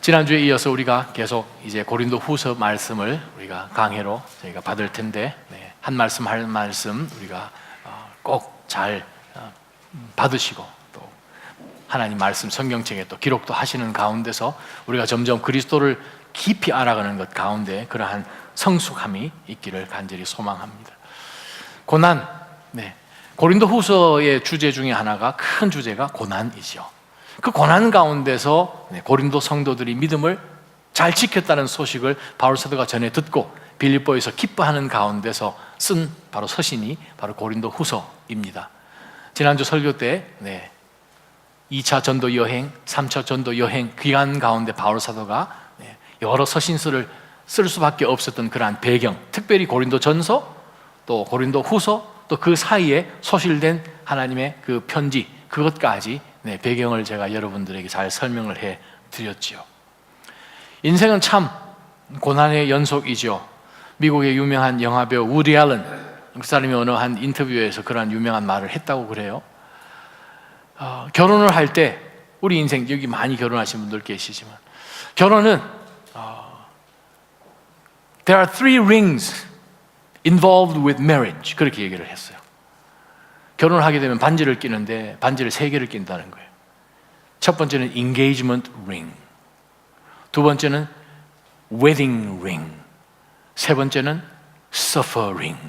지난주에 이어서 우리가 계속 이제 고린도 후서 말씀을 우리가 강해로 저희가 받을 텐데, 한 말씀 한 말씀 우리가 꼭 잘 받으시고 또 하나님 말씀 성경책에 또 기록도 하시는 가운데서 우리가 점점 그리스도를 깊이 알아가는 것 가운데 그러한 성숙함이 있기를 간절히 소망합니다. 고난, 고린도 후서의 주제 중에 하나가, 큰 주제가 고난이죠. 그 고난 가운데서 고린도 성도들이 믿음을 잘 지켰다는 소식을 바울 사도가 전해 듣고 빌립보에서 기뻐하는 가운데서 쓴 바로 서신이 바로 고린도 후서입니다. 지난주 설교 때 2차 전도 여행, 3차 전도 여행 기간 가운데 바울 사도가 여러 서신서를 쓸 수밖에 없었던 그러한 배경, 특별히 고린도 전서, 또 고린도 후서, 또 그 사이에 소실된 하나님의 그 편지, 그것까지 배경을 제가 여러분들에게 잘 설명을 해 드렸지요. 인생은 참 고난의 연속이죠. 미국의 유명한 영화배우 우디 앨런, 그 사람이 어느 한 인터뷰에서 그러한 유명한 말을 했다고 그래요. 결혼을 할 때, 우리 인생, 여기 많이 결혼하신 분들 계시지만, 결혼은 There are 3 rings involved with marriage, 그렇게 얘기를 했어요. 결혼을 하게 되면 반지를 끼는데 반지를 3개를 낀다는 거예요. 첫 번째는 engagement ring, 두 번째는 wedding ring, 세 번째는 suffering.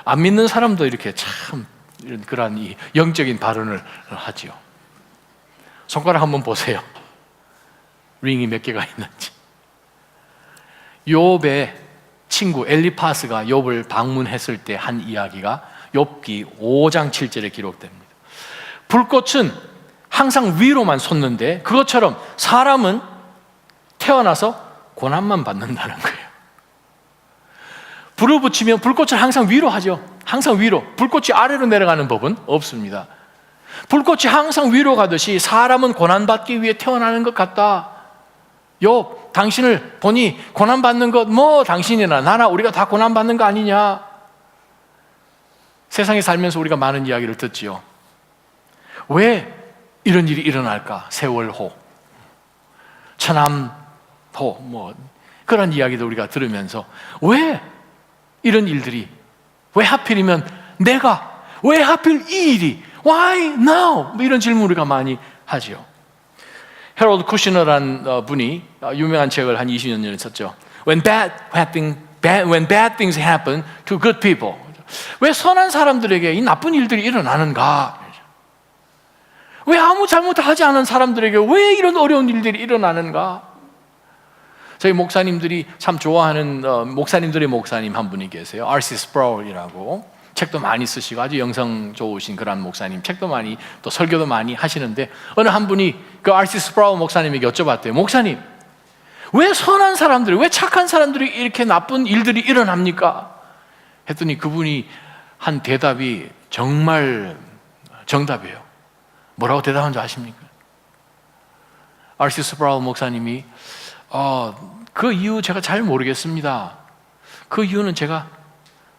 안 믿는 사람도 이렇게 참 이런 그러한 이 영적인 발언을 하지요. 손가락 한번 보세요. 링이 몇 개가 있는지. 욥의 친구 엘리파스가 욥을 방문했을 때 한 이야기가 욥기 5장 7절에 기록됩니다. 불꽃은 항상 위로만 솟는데 그것처럼 사람은 태어나서 고난만 받는다는 거예요. 불을 붙이면 불꽃을 항상 위로 하죠. 항상 위로. 불꽃이 아래로 내려가는 법은 없습니다. 불꽃이 항상 위로 가듯이 사람은 고난받기 위해 태어나는 것 같다. 욥, 당신을 보니 고난받는 것 당신이나 나나 우리가 다 고난받는 거 아니냐. 세상에 살면서 우리가 많은 이야기를 듣지요. 왜 이런 일이 일어날까? 세월호, 천암호, 그런 이야기도 우리가 들으면서 왜 이런 일들이, 왜 하필이면 내가, 왜 하필 이 일이, why now? 이런 질문 우리가 많이 하지요. 헤럴드 쿠시너라는 분이 유명한 책을 한 20년 전에 썼죠. When bad things happen to good people. 왜 선한 사람들에게 이 나쁜 일들이 일어나는가? 왜 아무 잘못을 하지 않은 사람들에게 왜 이런 어려운 일들이 일어나는가? 저희 목사님들이 참 좋아하는 목사님들의 목사님 한 분이 계세요. R.C. Sproul이라고. 책도 많이 쓰시고 아주 영성 좋으신 그런 목사님, 책도 많이, 또 설교도 많이 하시는데, 어느 한 분이 그 R.C. Sproul 목사님에게 여쭤봤대요. 목사님, 왜 선한 사람들이, 왜 착한 사람들이 이렇게 나쁜 일들이 일어납니까? 했더니 그분이 한 대답이 정말 정답이에요. 뭐라고 대답한 줄 아십니까? R.C. Sproul 목사님이 그 이유 제가 잘 모르겠습니다. 그 이유는 제가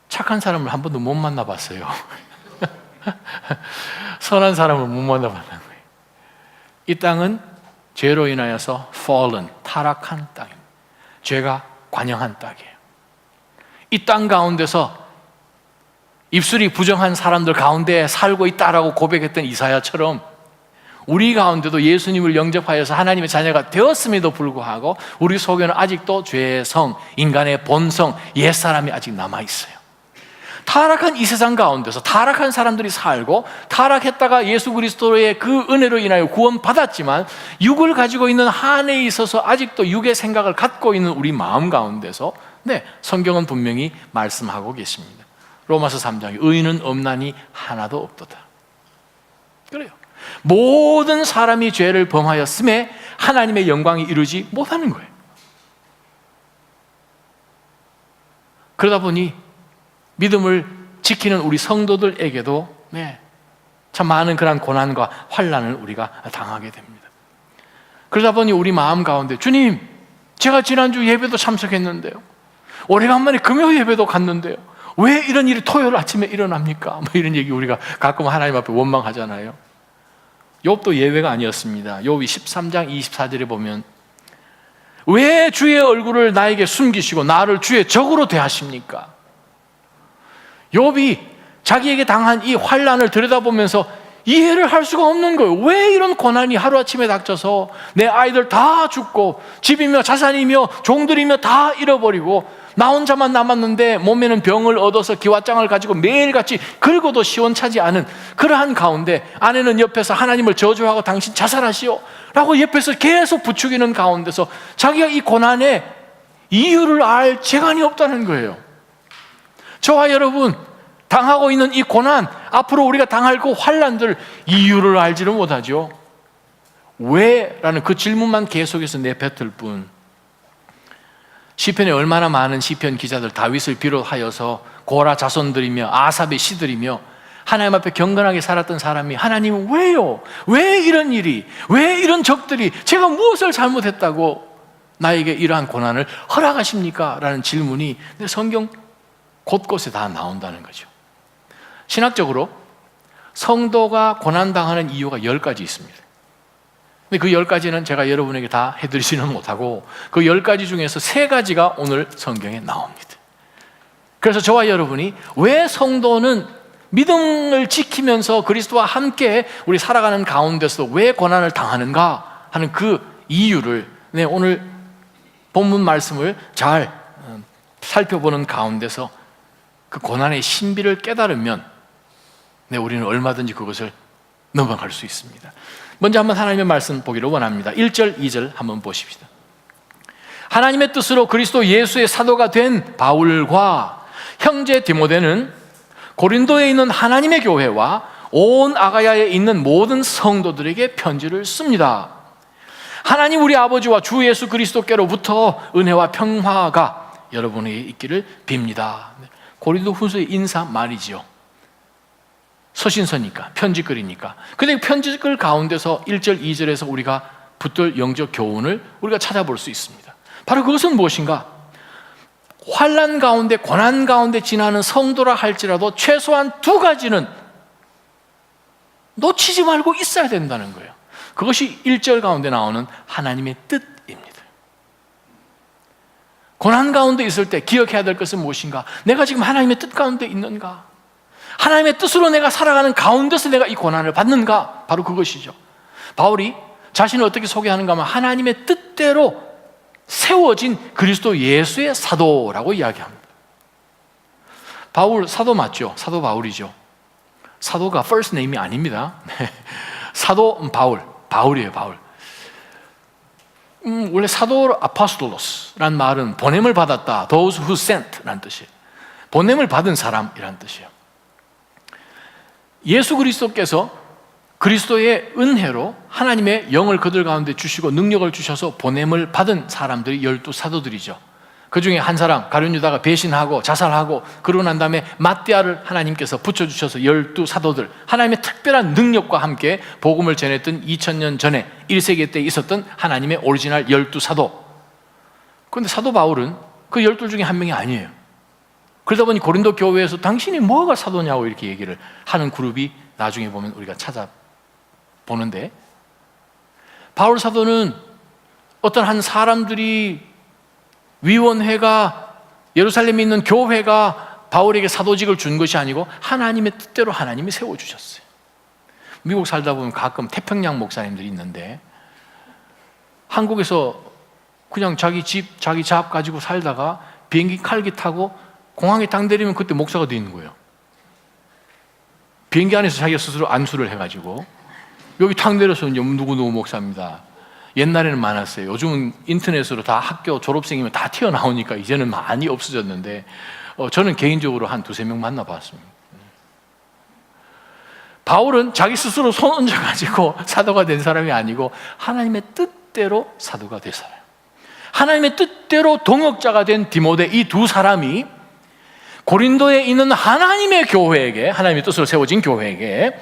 착한 사람을 한 번도 못 만나봤어요. 선한 사람을 못 만나봤는 거예요. 이 땅은 죄로 인하여서 fallen, 타락한 땅입니다. 죄가 관영한 땅이에요. 이 땅 가운데서 입술이 부정한 사람들 가운데 살고 있다라고 고백했던 이사야처럼 우리 가운데도 예수님을 영접하여서 하나님의 자녀가 되었음에도 불구하고 우리 속에는 아직도 죄의 성, 인간의 본성, 옛사람이 아직 남아있어요. 타락한 이 세상 가운데서 타락한 사람들이 살고, 타락했다가 예수 그리스도의 그 은혜로 인하여 구원받았지만 육을 가지고 있는 한에 있어서 아직도 육의 생각을 갖고 있는 우리 마음 가운데서 성경은 분명히 말씀하고 계십니다. 로마서 3장에 의인은 없나니 하나도 없도다. 그래요. 모든 사람이 죄를 범하였음에 하나님의 영광이 이루지 못하는 거예요. 그러다 보니 믿음을 지키는 우리 성도들에게도 참 많은 그런 고난과 환난을 우리가 당하게 됩니다. 그러다 보니 우리 마음 가운데, 주님, 제가 지난주 예배도 참석했는데요, 오래간만에 금요 예배도 갔는데요, 왜 이런 일이 토요일 아침에 일어납니까? 이런 얘기 우리가 가끔 하나님 앞에 원망하잖아요. 욥도 예외가 아니었습니다. 욥이 13장 24절에 보면 왜 주의 얼굴을 나에게 숨기시고 나를 주의 적으로 대하십니까? 욥이 자기에게 당한 이 환난을 들여다보면서 이해를 할 수가 없는 거예요. 왜 이런 고난이 하루아침에 닥쳐서 내 아이들 다 죽고 집이며 자산이며 종들이며 다 잃어버리고 나 혼자만 남았는데 몸에는 병을 얻어서 기왓장을 가지고 매일같이 긁어도 시원차지 않은 그러한 가운데 아내는 옆에서 하나님을 저주하고 당신 자살하시오 라고 옆에서 계속 부추기는 가운데서 자기가 이 고난의 이유를 알 재간이 없다는 거예요. 저와 여러분 당하고 있는 이 고난, 앞으로 우리가 당할 그 환난들 이유를 알지를 못하죠. 왜? 라는 그 질문만 계속해서 내뱉을 뿐. 시편에 얼마나 많은 시편 기자들 다윗을 비롯하여서 고라 자손들이며 아삽의 시들이며 하나님 앞에 경건하게 살았던 사람이 하나님은 왜요? 왜 이런 일이? 왜 이런 적들이? 제가 무엇을 잘못했다고 나에게 이러한 고난을 허락하십니까? 라는 질문이 성경 곳곳에 다 나온다는 거죠. 신학적으로 성도가 고난당하는 이유가 10가지 있습니다. 근데 그 10가지는 제가 여러분에게 다 해드리지는 못하고 그 10가지 중에서 3가지가 오늘 성경에 나옵니다. 그래서 저와 여러분이 왜 성도는 믿음을 지키면서 그리스도와 함께 우리 살아가는 가운데서 왜 고난을 당하는가 하는 그 이유를 오늘 본문 말씀을 잘 살펴보는 가운데서 그 고난의 신비를 깨달으면 우리는 얼마든지 그것을 넘어갈 수 있습니다. 먼저 한번 하나님의 말씀 보기를 원합니다. 1절, 2절 한번 보십시다. 하나님의 뜻으로 그리스도 예수의 사도가 된 바울과 형제 디모데는 고린도에 있는 하나님의 교회와 온 아가야에 있는 모든 성도들에게 편지를 씁니다. 하나님 우리 아버지와 주 예수 그리스도께로부터 은혜와 평화가 여러분에게 있기를 빕니다. 고린도 후서의 인사 말이지요. 서신서니까, 편지글이니까. 근데 편지글 가운데서 1절, 2절에서 우리가 붙들 영적 교훈을 우리가 찾아볼 수 있습니다. 바로 그것은 무엇인가? 환난 가운데, 고난 가운데 지나는 성도라 할지라도 최소한 2가지는 놓치지 말고 있어야 된다는 거예요. 그것이 1절 가운데 나오는 하나님의 뜻입니다. 고난 가운데 있을 때 기억해야 될 것은 무엇인가? 내가 지금 하나님의 뜻 가운데 있는가? 하나님의 뜻으로 내가 살아가는 가운데서 내가 이 고난을 받는가? 바로 그것이죠. 바울이 자신을 어떻게 소개하는가 하면 하나님의 뜻대로 세워진 그리스도 예수의 사도라고 이야기합니다. 바울 사도 맞죠? 사도 바울이죠. 사도가 first name이 아닙니다. 사도 바울이에요. 바울. 원래 사도 아포스톨로스란 말은 보냄을 받았다, those who sent라는 뜻이에요. 보냄을 받은 사람이라는 뜻이에요. 예수 그리스도께서 그리스도의 은혜로 하나님의 영을 그들 가운데 주시고 능력을 주셔서 보냄을 받은 사람들이 12사도들이죠. 그 중에 한 사람 가룟 유다가 배신하고 자살하고 그러고 난 다음에 마띠아를 하나님께서 붙여주셔서 12사도들, 하나님의 특별한 능력과 함께 복음을 전했던 2000년 전에 1세기 때 있었던 하나님의 오리지널 12사도. 그런데 사도 바울은 그 12 중에 한 명이 아니에요. 그러다 보니 고린도 교회에서 당신이 뭐가 사도냐고 이렇게 얘기를 하는 그룹이 나중에 보면 우리가 찾아보는데, 바울 사도는 어떤 한 사람들이 위원회가 예루살렘에 있는 교회가 바울에게 사도직을 준 것이 아니고 하나님의 뜻대로 하나님이 세워주셨어요. 미국 살다 보면 가끔 태평양 목사님들이 있는데 한국에서 그냥 자기 집, 자기 잡 가지고 살다가 비행기 칼기 타고 공항에 딱 내리면 그때 목사가 돼 있는 거예요. 비행기 안에서 자기가 스스로 안수를 해가지고 여기 탁 내려서 이제 누구누구 목사입니다. 옛날에는 많았어요. 요즘은 인터넷으로 다 학교 졸업생이면 다 튀어나오니까 이제는 많이 없어졌는데 저는 개인적으로 한 2-3명 만나봤습니다. 바울은 자기 스스로 손 얹어가지고 사도가 된 사람이 아니고 하나님의 뜻대로 사도가 됐어요. 하나님의 뜻대로 동역자가 된 디모데, 이 2 사람이 고린도에 있는 하나님의 교회에게, 하나님의 뜻으로 세워진 교회에게,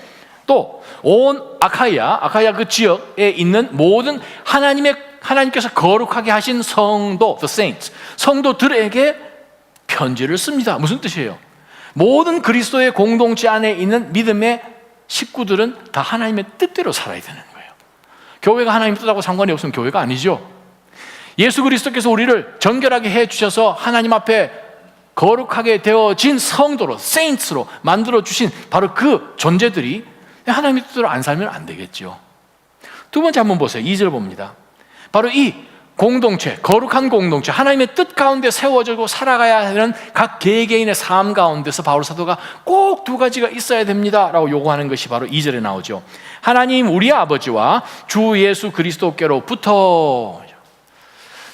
또 온 아카야 그 지역에 있는 모든 하나님께서 거룩하게 하신 성도, the saints, 성도들에게 편지를 씁니다. 무슨 뜻이에요? 모든 그리스도의 공동체 안에 있는 믿음의 식구들은 다 하나님의 뜻대로 살아야 되는 거예요. 교회가 하나님의 뜻하고 상관이 없으면 교회가 아니죠. 예수 그리스도께서 우리를 정결하게 해주셔서 하나님 앞에 거룩하게 되어진 성도로, 세인트로 만들어주신 바로 그 존재들이 하나님의 뜻대로 안 살면 안 되겠죠. 두 번째 한번 보세요. 2절 봅니다. 바로 이 공동체, 거룩한 공동체, 하나님의 뜻 가운데 세워지고 살아가야 하는 각 개개인의 삶 가운데서 바울 사도가 꼭 두 가지가 있어야 됩니다 라고 요구하는 것이 바로 2절에 나오죠. 하나님 우리 아버지와 주 예수 그리스도께로부터,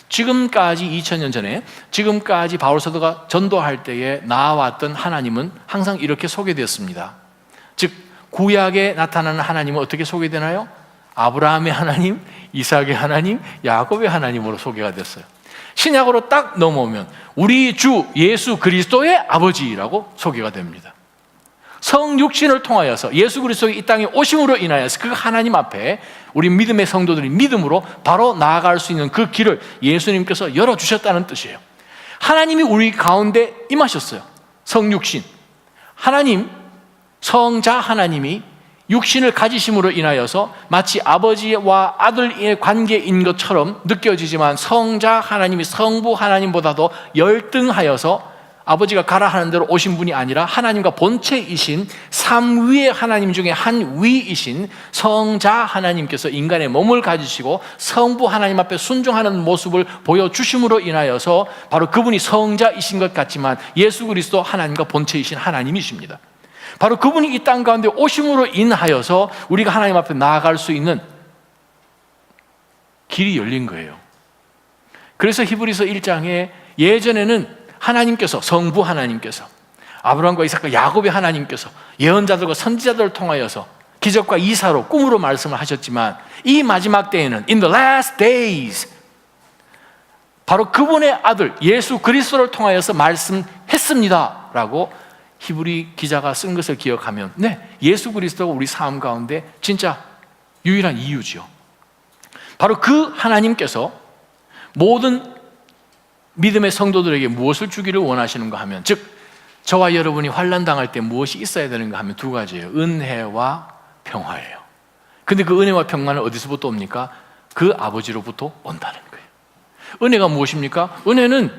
지금까지 2000년 전에 지금까지 바울 사도가 전도할 때에 나왔던 하나님은 항상 이렇게 소개되었습니다. 즉 구약에 나타나는 하나님은 어떻게 소개되나요? 아브라함의 하나님, 이삭의 하나님, 야곱의 하나님으로 소개가 됐어요. 신약으로 딱 넘어오면 우리 주 예수 그리스도의 아버지라고 소개가 됩니다. 성육신을 통하여서 예수 그리스도의 이 땅에 오심으로 인하여서 그 하나님 앞에 우리 믿음의 성도들이 믿음으로 바로 나아갈 수 있는 그 길을 예수님께서 열어주셨다는 뜻이에요. 하나님이 우리 가운데 임하셨어요. 성육신 하나님, 성자 하나님이 육신을 가지심으로 인하여서 마치 아버지와 아들의 관계인 것처럼 느껴지지만 성자 하나님이 성부 하나님보다도 열등하여서 아버지가 가라 하는 대로 오신 분이 아니라 하나님과 본체이신 삼위의 하나님 중에 한 위이신 성자 하나님께서 인간의 몸을 가지시고 성부 하나님 앞에 순종하는 모습을 보여주심으로 인하여서 바로 그분이 성자이신 것 같지만 예수 그리스도 하나님과 본체이신 하나님이십니다. 바로 그분이 이 땅 가운데 오심으로 인하여서 우리가 하나님 앞에 나아갈 수 있는 길이 열린 거예요. 그래서 히브리서 1장에 예전에는 하나님께서, 성부 하나님께서 아브라함과 이삭과 야곱의 하나님께서 예언자들과 선지자들을 통하여서 기적과 이사로 꿈으로 말씀을 하셨지만 이 마지막 때에는 in the last days 바로 그분의 아들 예수 그리스도를 통하여서 말씀했습니다 라고 히브리 기자가 쓴 것을 기억하면 네, 예수 그리스도가 우리 삶 가운데 진짜 유일한 이유지요. 바로 그 하나님께서 모든 믿음의 성도들에게 무엇을 주기를 원하시는가 하면, 즉 저와 여러분이 환난 당할 때 무엇이 있어야 되는가 하면 두 가지예요. 은혜와 평화예요. 근데 그 은혜와 평화는 어디서부터 옵니까? 그 아버지로부터 온다는 거예요. 은혜가 무엇입니까? 은혜는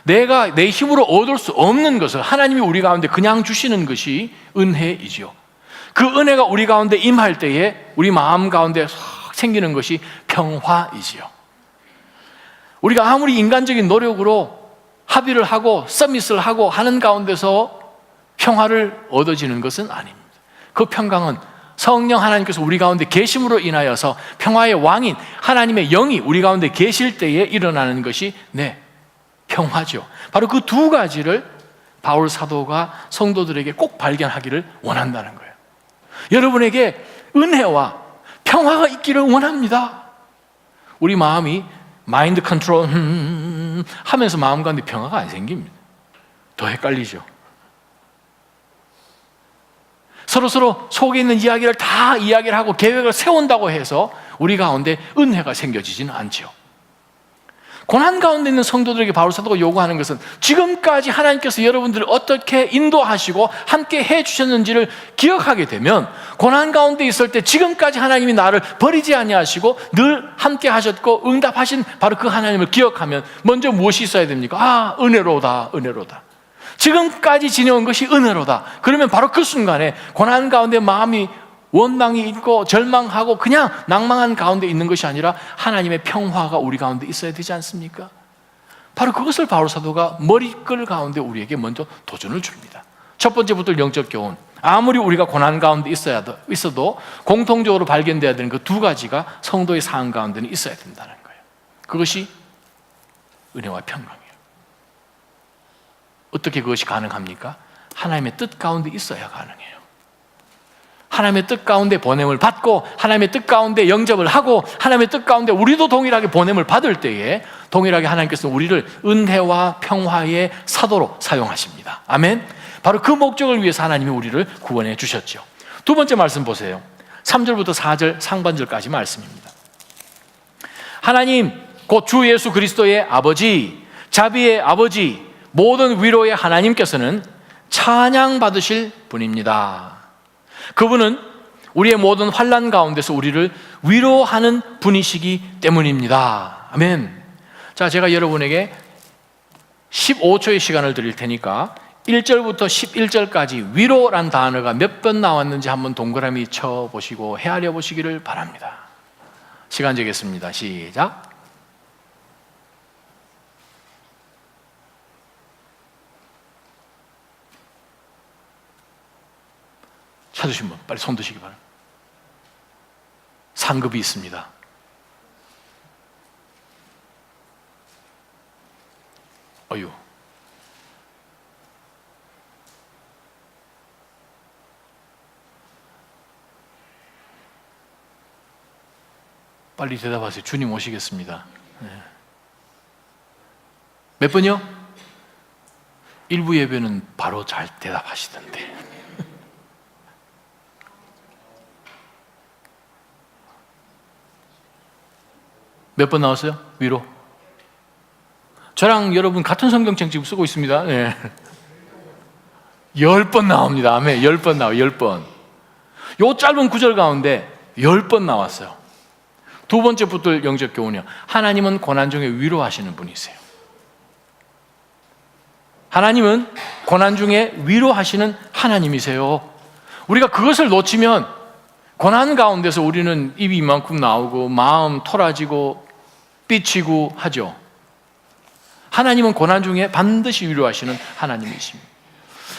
내가 내 힘으로 얻을 수 없는 것을 하나님이 우리 가운데 그냥 주시는 것이 은혜이지요. 그 은혜가 우리 가운데 임할 때에 우리 마음 가운데 생기는 것이 평화이지요. 우리가 아무리 인간적인 노력으로 합의를 하고 서밋을 하고 하는 가운데서 평화를 얻어지는 것은 아닙니다. 그 평강은 성령 하나님께서 우리 가운데 계심으로 인하여서 평화의 왕인 하나님의 영이 우리 가운데 계실 때에 일어나는 것이 평화죠. 바로 그 두 가지를 바울 사도가 성도들에게 꼭 발견하기를 원한다는 거예요. 여러분에게 은혜와 평화가 있기를 원합니다. 우리 마음이 마인드 컨트롤 하면서 마음 가운데 평화가 안 생깁니다. 더 헷갈리죠. 서로 속에 있는 이야기를 다 이야기를 하고 계획을 세운다고 해서 우리 가운데 은혜가 생겨지지는 않죠. 고난 가운데 있는 성도들에게 바울 사도가 요구하는 것은 지금까지 하나님께서 여러분들을 어떻게 인도하시고 함께 해주셨는지를 기억하게 되면 고난 가운데 있을 때 지금까지 하나님이 나를 버리지 아니하시고 늘 함께 하셨고 응답하신 바로 그 하나님을 기억하면 먼저 무엇이 있어야 됩니까? 은혜로다, 은혜로다. 지금까지 지내온 것이 은혜로다. 그러면 바로 그 순간에 고난 가운데 마음이 원망이 있고 절망하고 그냥 낭망한 가운데 있는 것이 아니라 하나님의 평화가 우리 가운데 있어야 되지 않습니까? 바로 그것을 바울 사도가 머리끌 가운데 우리에게 먼저 도전을 줍니다. 첫 번째부터 영적 교훈. 아무리 우리가 고난 가운데 있어도 공통적으로 발견되어야 되는 그 두 가지가 성도의 삶 가운데는 있어야 된다는 거예요. 그것이 은혜와 평강이에요. 어떻게 그것이 가능합니까? 하나님의 뜻 가운데 있어야 가능해요. 하나님의 뜻 가운데 보냄을 받고 하나님의 뜻 가운데 영접을 하고 하나님의 뜻 가운데 우리도 동일하게 보냄을 받을 때에 동일하게 하나님께서 우리를 은혜와 평화의 사도로 사용하십니다. 아멘. 바로 그 목적을 위해서 하나님이 우리를 구원해 주셨죠. 두 번째 말씀 보세요. 3절부터 4절 상반절까지 말씀입니다. 하나님 곧 주 예수 그리스도의 아버지, 자비의 아버지, 모든 위로의 하나님께서는 찬양받으실 분입니다. 그분은 우리의 모든 환난 가운데서 우리를 위로하는 분이시기 때문입니다. 아멘. 자, 제가 여러분에게 15초의 시간을 드릴 테니까 1절부터 11절까지 위로란 단어가 몇 번 나왔는지 한번 동그라미 쳐보시고 헤아려 보시기를 바랍니다. 시간 재겠습니다. 시작. 찾으신 분 빨리 손 드시기 바랍니다. 상급이 있습니다. 어휴. 빨리 대답하세요. 주님 오시겠습니다. 네. 몇 번이요? 일부 예배는 바로 잘 대답하시던데. 몇 번 나왔어요? 위로? 저랑 여러분 같은 성경책 지금 쓰고 있습니다. 네. 10번 나옵니다. 아멘. 10번 나와요. 10번. 요 짧은 구절 가운데 10번 나왔어요. 두 번째 붙들 영적 교훈이요. 하나님은 고난 중에 위로하시는 분이세요. 하나님은 고난 중에 위로하시는 하나님이세요. 우리가 그것을 놓치면 고난 가운데서 우리는 입이 이만큼 나오고 마음 토라지고 삐치고 하죠. 하나님은 고난 중에 반드시 위로하시는 하나님이십니다.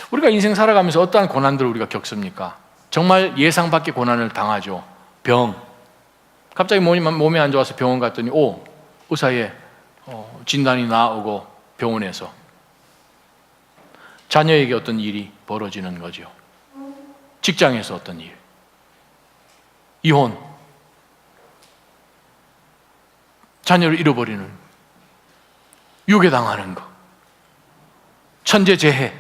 우리가 인생 살아가면서 어떠한 고난들을 우리가 겪습니까? 정말 예상 밖의 고난을 당하죠. 병. 갑자기 몸이 안 좋아서 병원 갔더니 의사의 진단이 나오고 병원에서 자녀에게 어떤 일이 벌어지는 거죠. 직장에서 어떤 일, 이혼, 자녀를 잃어버리는, 유괴당하는 거, 천재재해,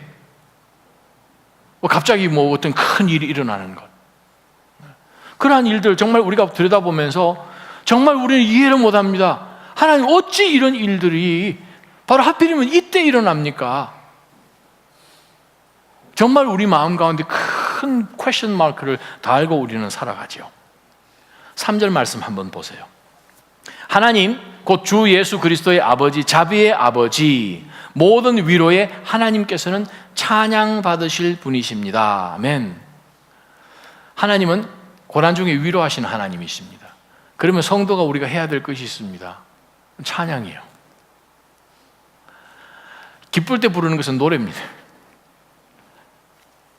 갑자기 어떤 큰 일이 일어나는 것. 그러한 일들 정말 우리가 들여다보면서 정말 우리는 이해를 못합니다. 하나님 어찌 이런 일들이 바로 하필이면 이때 일어납니까? 정말 우리 마음 가운데 큰 퀘스천 마크를 달고 우리는 살아가죠. 3절 말씀 한번 보세요. 하나님 곧 주 예수 그리스도의 아버지, 자비의 아버지, 모든 위로의 하나님께서는 찬양받으실 분이십니다. 아멘. 하나님은 고난 중에 위로하시는 하나님이십니다. 그러면 성도가 우리가 해야 될 것이 있습니다. 찬양이에요. 기쁠 때 부르는 것은 노래입니다.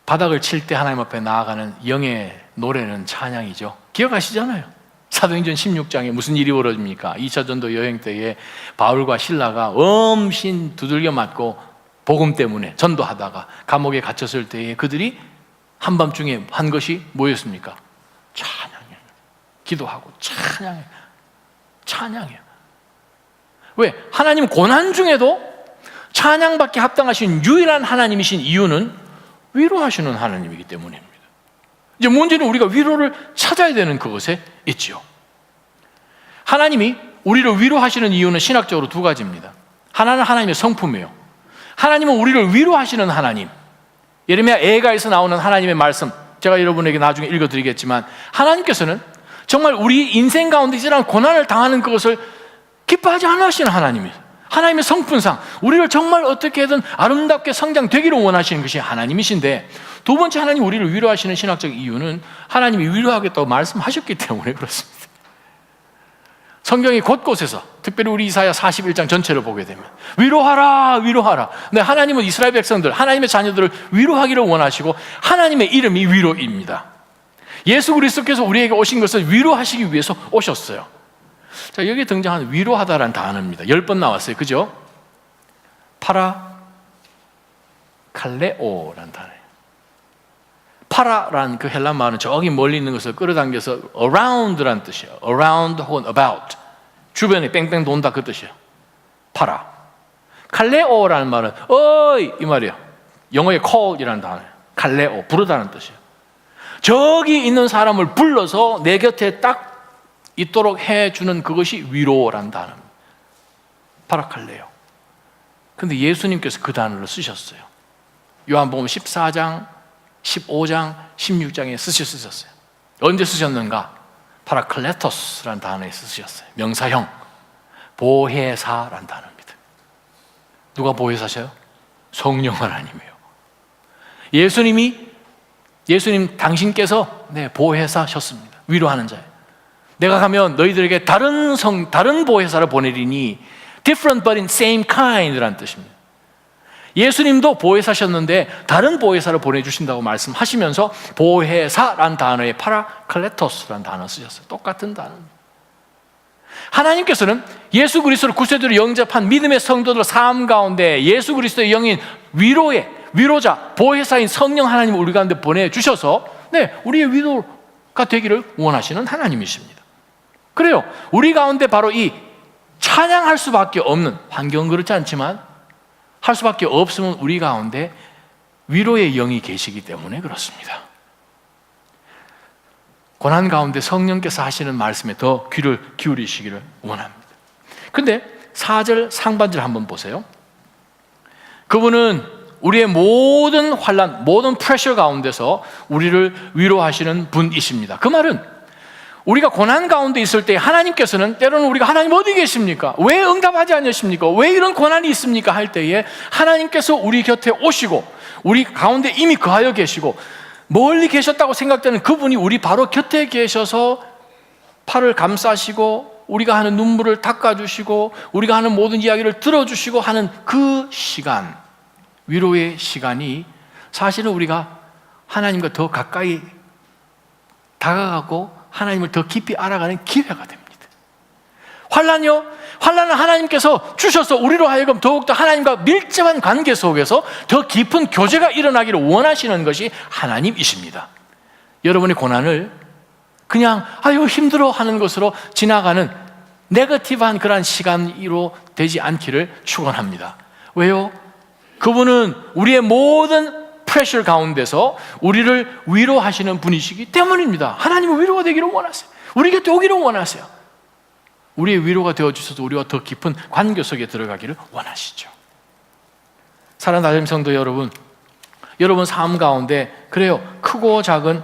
바닥을 칠 때 하나님 앞에 나아가는 영의 노래는 찬양이죠. 기억하시잖아요. 사도행전 16장에 무슨 일이 벌어집니까? 2차 전도 여행 때에 바울과 실라가 엄신 두들겨 맞고 복음 때문에 전도하다가 감옥에 갇혔을 때에 그들이 한밤중에 한 것이 뭐였습니까? 찬양이에요. 기도하고 찬양이에요. 찬양이에요. 왜? 하나님 고난 중에도 찬양받기 합당하신 유일한 하나님이신 이유는 위로하시는 하나님이기 때문입니다. 이제 문제는 우리가 위로를 찾아야 되는 그것에 있지요. 하나님이 우리를 위로하시는 이유는 신학적으로 두 가지입니다. 하나는 하나님의 성품이에요. 하나님은 우리를 위로하시는 하나님. 예레미야 에가에서 나오는 하나님의 말씀, 제가 여러분에게 나중에 읽어드리겠지만 하나님께서는 정말 우리 인생 가운데 이러한 고난을 당하는 그것을 기뻐하지 않으시는 하나님이에요. 하나님의 성품상 우리를 정말 어떻게든 아름답게 성장되기를 원하시는 것이 하나님이신데, 두 번째 하나님 우리를 위로하시는 신학적 이유는 하나님이 위로하겠다고 말씀하셨기 때문에 그렇습니다. 성경이 곳곳에서 특별히 우리 이사야 41장 전체를 보게 되면 위로하라 위로하라. 네, 하나님은 이스라엘 백성들, 하나님의 자녀들을 위로하기를 원하시고 하나님의 이름이 위로입니다. 예수 그리스도께서 우리에게 오신 것을 위로하시기 위해서 오셨어요. 자, 여기에 등장하는 위로하다라는 단어입니다. 10번 나왔어요. 그죠? 파라칼레오라는 단어예요. 파라라는 그 헬라 말은 저기 멀리 있는 것을 끌어당겨서 around라는 뜻이에요. around 혹은 about. 주변에 뺑뺑 돈다 그 뜻이에요. 파라. 칼레오라는 말은 어이 이 말이에요. 영어의 call이라는 단어예요. 칼레오, 부르다는 뜻이에요. 저기 있는 사람을 불러서 내 곁에 딱 있도록 해주는 그것이 위로라는 단어입니다. 파라칼레오. 근데 예수님께서 그 단어를 쓰셨어요. 요한복음 14장 15장, 16장에 쓰셨어요. 언제 쓰셨는가? 파라클레토스라는 단어에 쓰셨어요. 명사형, 보혜사라는 단어입니다. 누가 보혜사셔요? 성령 하나님이에요. 예수님 당신께서 보혜사셨습니다. 위로하는 자예요. 내가 가면 너희들에게 다른 보혜사를 보내리니 different but in same kind라는 뜻입니다. 예수님도 보혜사셨는데 다른 보혜사를 보내주신다고 말씀하시면서 보혜사라는 단어에 파라클레토스라는 단어 쓰셨어요. 똑같은 단어입니다. 하나님께서는 예수 그리스도를 구세주로 영접한 믿음의 성도들 삶 가운데 예수 그리스도의 영인 위로자, 보혜사인 성령 하나님을 우리 가운데 보내주셔서 우리의 위로가 되기를 원하시는 하나님이십니다. 그래요. 우리 가운데 바로 이 찬양할 수밖에 없는, 환경은 그렇지 않지만 할 수밖에 없으면 우리 가운데 위로의 영이 계시기 때문에 그렇습니다. 고난 가운데 성령께서 하시는 말씀에 더 귀를 기울이시기를 원합니다. 그런데 4절 상반절 한번 보세요. 그분은 우리의 모든 환난, 모든 프레셔 가운데서 우리를 위로하시는 분이십니다. 그 말은 우리가 고난 가운데 있을 때 하나님께서는 때로는 우리가 하나님 어디 계십니까? 왜 응답하지 않으십니까? 왜 이런 고난이 있습니까? 할 때에 하나님께서 우리 곁에 오시고 우리 가운데 이미 거하여 계시고 멀리 계셨다고 생각되는 그분이 우리 바로 곁에 계셔서 팔을 감싸시고 우리가 하는 눈물을 닦아주시고 우리가 하는 모든 이야기를 들어주시고 하는 그 시간, 위로의 시간이 사실은 우리가 하나님과 더 가까이 다가가고 하나님을 더 깊이 알아가는 기회가 됩니다. 환난이요? 환난은 하나님께서 주셔서 우리로 하여금 더욱더 하나님과 밀접한 관계 속에서 더 깊은 교제가 일어나기를 원하시는 것이 하나님이십니다. 여러분의 고난을 그냥 아유 힘들어 하는 것으로 지나가는 네거티브한 그런 시간으로 되지 않기를 축원합니다. 왜요? 그분은 우리의 모든 프레셔 가운데서 우리를 위로하시는 분이시기 때문입니다. 하나님은 위로가 되기를 원하세요. 우리 곁에 오기를 원하세요. 우리의 위로가 되어주셔서 우리와 더 깊은 관계 속에 들어가기를 원하시죠. 사랑하는 하나님 성도 여러분, 여러분 삶 가운데 그래요, 크고 작은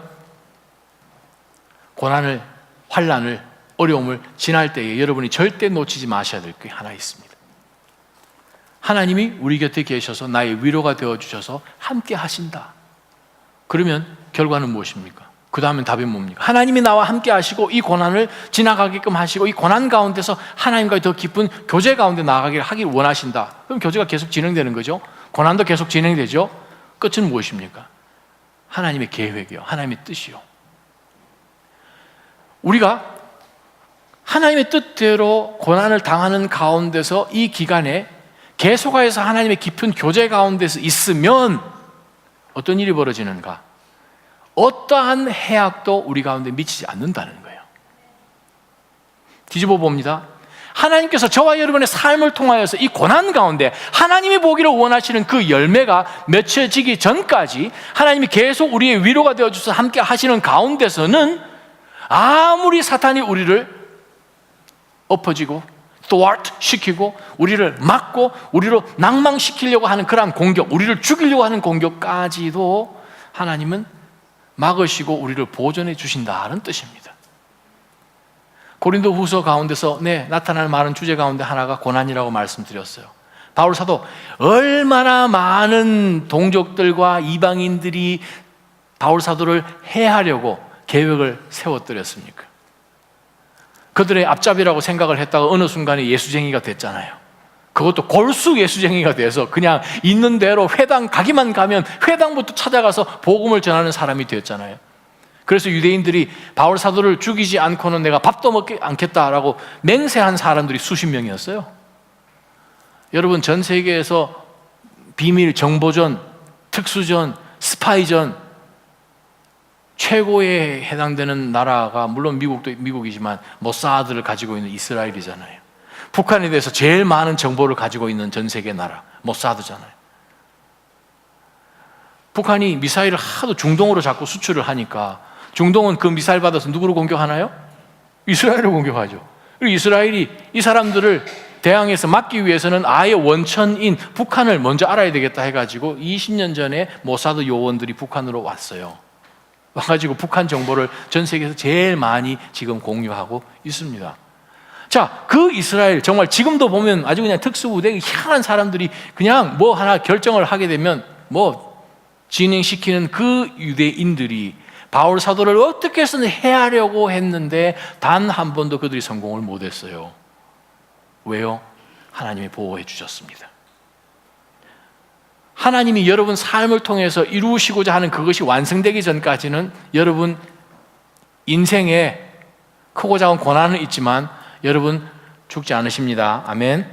고난을, 환난을, 어려움을 지날 때에 여러분이 절대 놓치지 마셔야 될 게 하나 있습니다. 하나님이 우리 곁에 계셔서 나의 위로가 되어주셔서 함께 하신다. 그러면 결과는 무엇입니까? 그 다음엔 답이 뭡니까? 하나님이 나와 함께 하시고 이 고난을 지나가게끔 하시고 이 고난 가운데서 하나님과의 더 깊은 교제 가운데 나아가기를 하길 원하신다. 그럼 교제가 계속 진행되는 거죠. 고난도 계속 진행되죠. 끝은 무엇입니까? 하나님의 계획이요, 하나님의 뜻이요. 우리가 하나님의 뜻대로 고난을 당하는 가운데서 이 기간에 계속해서 하나님의 깊은 교제 가운데서 있으면 어떤 일이 벌어지는가? 어떠한 해악도 우리 가운데 미치지 않는다는 거예요. 뒤집어 봅니다. 하나님께서 저와 여러분의 삶을 통하여서 이 고난 가운데 하나님이 보기를 원하시는 그 열매가 맺혀지기 전까지 하나님이 계속 우리의 위로가 되어주셔서 함께 하시는 가운데서는 아무리 사탄이 우리를 엎어지고 thwart 시키고 우리를 막고 우리로 낭망시키려고 하는 그러한 공격, 우리를 죽이려고 하는 공격까지도 하나님은 막으시고 우리를 보존해 주신다는 뜻입니다. 고린도 후서 가운데서 나타날 많은 주제 가운데 하나가 고난이라고 말씀드렸어요. 바울 사도 얼마나 많은 동족들과 이방인들이 바울 사도를 해하려고 계획을 세워뜨렸습니까? 그들의 앞잡이라고 생각을 했다가 어느 순간에 예수쟁이가 됐잖아요. 그것도 골수 예수쟁이가 돼서 그냥 있는 대로 회당 가기만 가면 회당부터 찾아가서 복음을 전하는 사람이 되었잖아요. 그래서 유대인들이 바울 사도를 죽이지 않고는 내가 밥도 먹지 않겠다라고 맹세한 사람들이 수십 명이었어요. 여러분, 전 세계에서 비밀 정보전, 특수전, 스파이전 최고에 해당되는 나라가 물론 미국도 미국이지만 모사드를 가지고 있는 이스라엘이잖아요. 북한에 대해서 제일 많은 정보를 가지고 있는 전 세계 나라 모사드잖아요. 북한이 미사일을 하도 중동으로 자꾸 수출을 하니까 중동은 그 미사일 받아서 누구를 공격하나요? 이스라엘을 공격하죠. 그리고 이스라엘이 이 사람들을 대항해서 막기 위해서는 아예 원천인 북한을 먼저 알아야 되겠다 해가지고 20년 전에 모사드 요원들이 북한으로 왔어요. 와가지고 북한 정보를 전 세계에서 제일 많이 지금 공유하고 있습니다. 자, 그 이스라엘 정말 지금도 보면 아주 그냥 특수부대 희한한 사람들이 그냥 뭐 하나 결정을 하게 되면 뭐 진행시키는 그 유대인들이 바울 사도를 어떻게 해서든 해하려고 했는데 단 한 번도 그들이 성공을 못했어요. 왜요? 하나님이 보호해 주셨습니다. 하나님이 여러분 삶을 통해서 이루시고자 하는 그것이 완성되기 전까지는 여러분 인생에 크고 작은 고난은 있지만 여러분 죽지 않으십니다. 아멘.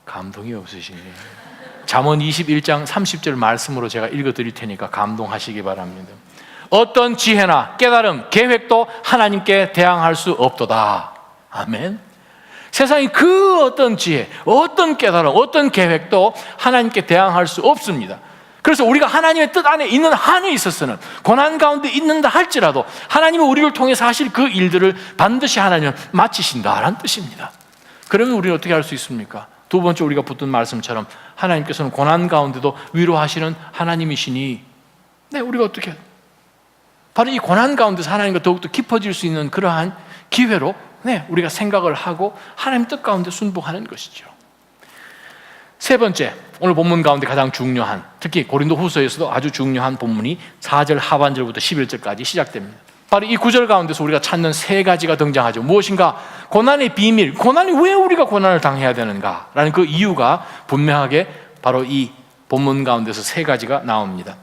감동이 없으시네. 잠언 21장 30절 말씀으로 제가 읽어드릴 테니까 감동하시기 바랍니다. 어떤 지혜나 깨달음, 계획도 하나님께 대항할 수 없도다. 아멘. 세상에 그 어떤 지혜, 어떤 깨달음, 어떤 계획도 하나님께 대항할 수 없습니다. 그래서 우리가 하나님의 뜻 안에 있는 한에 있어서는 고난 가운데 있는다 할지라도 하나님은 우리를 통해서 하실 그 일들을 반드시 하나님은 마치신다라는 뜻입니다. 그러면 우리는 어떻게 할 수 있습니까? 두 번째 우리가 붙든 말씀처럼 하나님께서는 고난 가운데도 위로하시는 하나님이시니 네, 우리가 어떻게 바로 이 고난 가운데서 하나님과 더욱더 깊어질 수 있는 그러한 기회로 네, 우리가 생각을 하고 하나님 뜻 가운데 순종하는 것이죠. 세 번째, 오늘 본문 가운데 가장 중요한, 특히 고린도 후서에서도 아주 중요한 본문이 4절 하반절부터 11절까지 시작됩니다. 바로 이 구절 가운데서 우리가 찾는 세 가지가 등장하죠. 무엇인가? 고난의 비밀, 고난이 왜 우리가 고난을 당해야 되는가? 라는 그 이유가 분명하게 바로 이 본문 가운데서 세 가지가 나옵니다.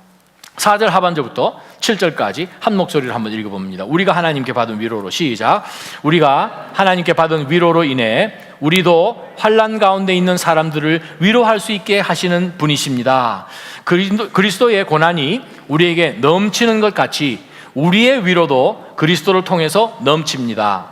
4절 하반절부터 7절까지 한 목소리를 한번 읽어봅니다. 우리가 하나님께 받은 위로로, 시작. 우리가 하나님께 받은 위로로 인해 우리도 환난 가운데 있는 사람들을 위로할 수 있게 하시는 분이십니다. 그리스도의 고난이 우리에게 넘치는 것 같이 우리의 위로도 그리스도를 통해서 넘칩니다.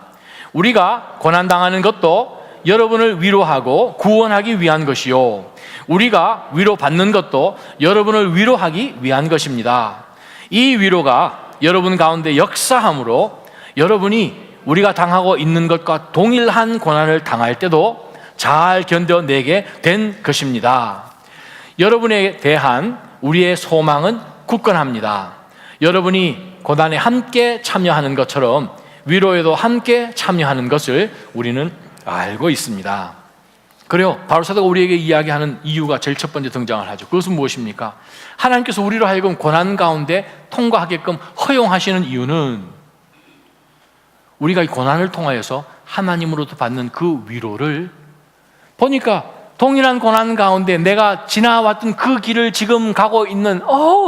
우리가 고난당하는 것도 여러분을 위로하고 구원하기 위한 것이요, 우리가 위로받는 것도 여러분을 위로하기 위한 것입니다. 이 위로가 여러분 가운데 역사함으로 여러분이 우리가 당하고 있는 것과 동일한 고난을 당할 때도 잘 견뎌내게 된 것입니다. 여러분에 대한 우리의 소망은 굳건합니다. 여러분이 고난에 함께 참여하는 것처럼 위로에도 함께 참여하는 것을 우리는 알고 있습니다. 그래요. 바울 사도가 우리에게 이야기하는 이유가 제일 첫 번째 등장을 하죠. 그것은 무엇입니까? 하나님께서 우리로 하여금 고난 가운데 통과하게끔 허용하시는 이유는 우리가 이 고난을 통하여서 하나님으로부터 받는 그 위로를 보니까 동일한 고난 가운데 내가 지나왔던 그 길을 지금 가고 있는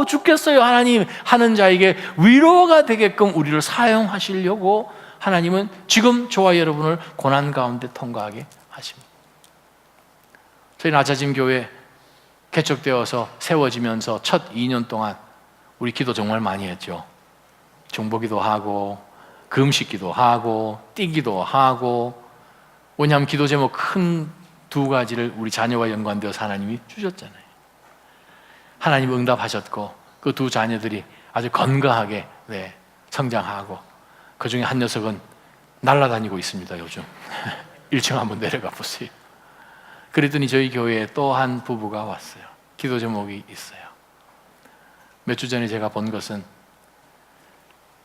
죽겠어요 하나님 하는 자에게 위로가 되게끔 우리를 사용하시려고 하나님은 지금 저와 여러분을 고난 가운데 통과하게 하십니다. 저희 나차짐 교회 개척되어서 세워지면서 첫 2년 동안 우리 기도 정말 많이 했죠. 중보기도 하고 금식기도 하고 뛰기도 하고, 왜냐하면 기도 제목 큰 두 가지를 우리 자녀와 연관되어서 하나님이 주셨잖아요. 하나님 응답하셨고 그 두 자녀들이 아주 건강하게 성장하고, 그 중에 한 녀석은 날아다니고 있습니다. 요즘 1층 한번 내려가 보세요. 그랬더니 저희 교회에 또 한 부부가 왔어요. 기도 제목이 있어요. 몇 주 전에 제가 본 것은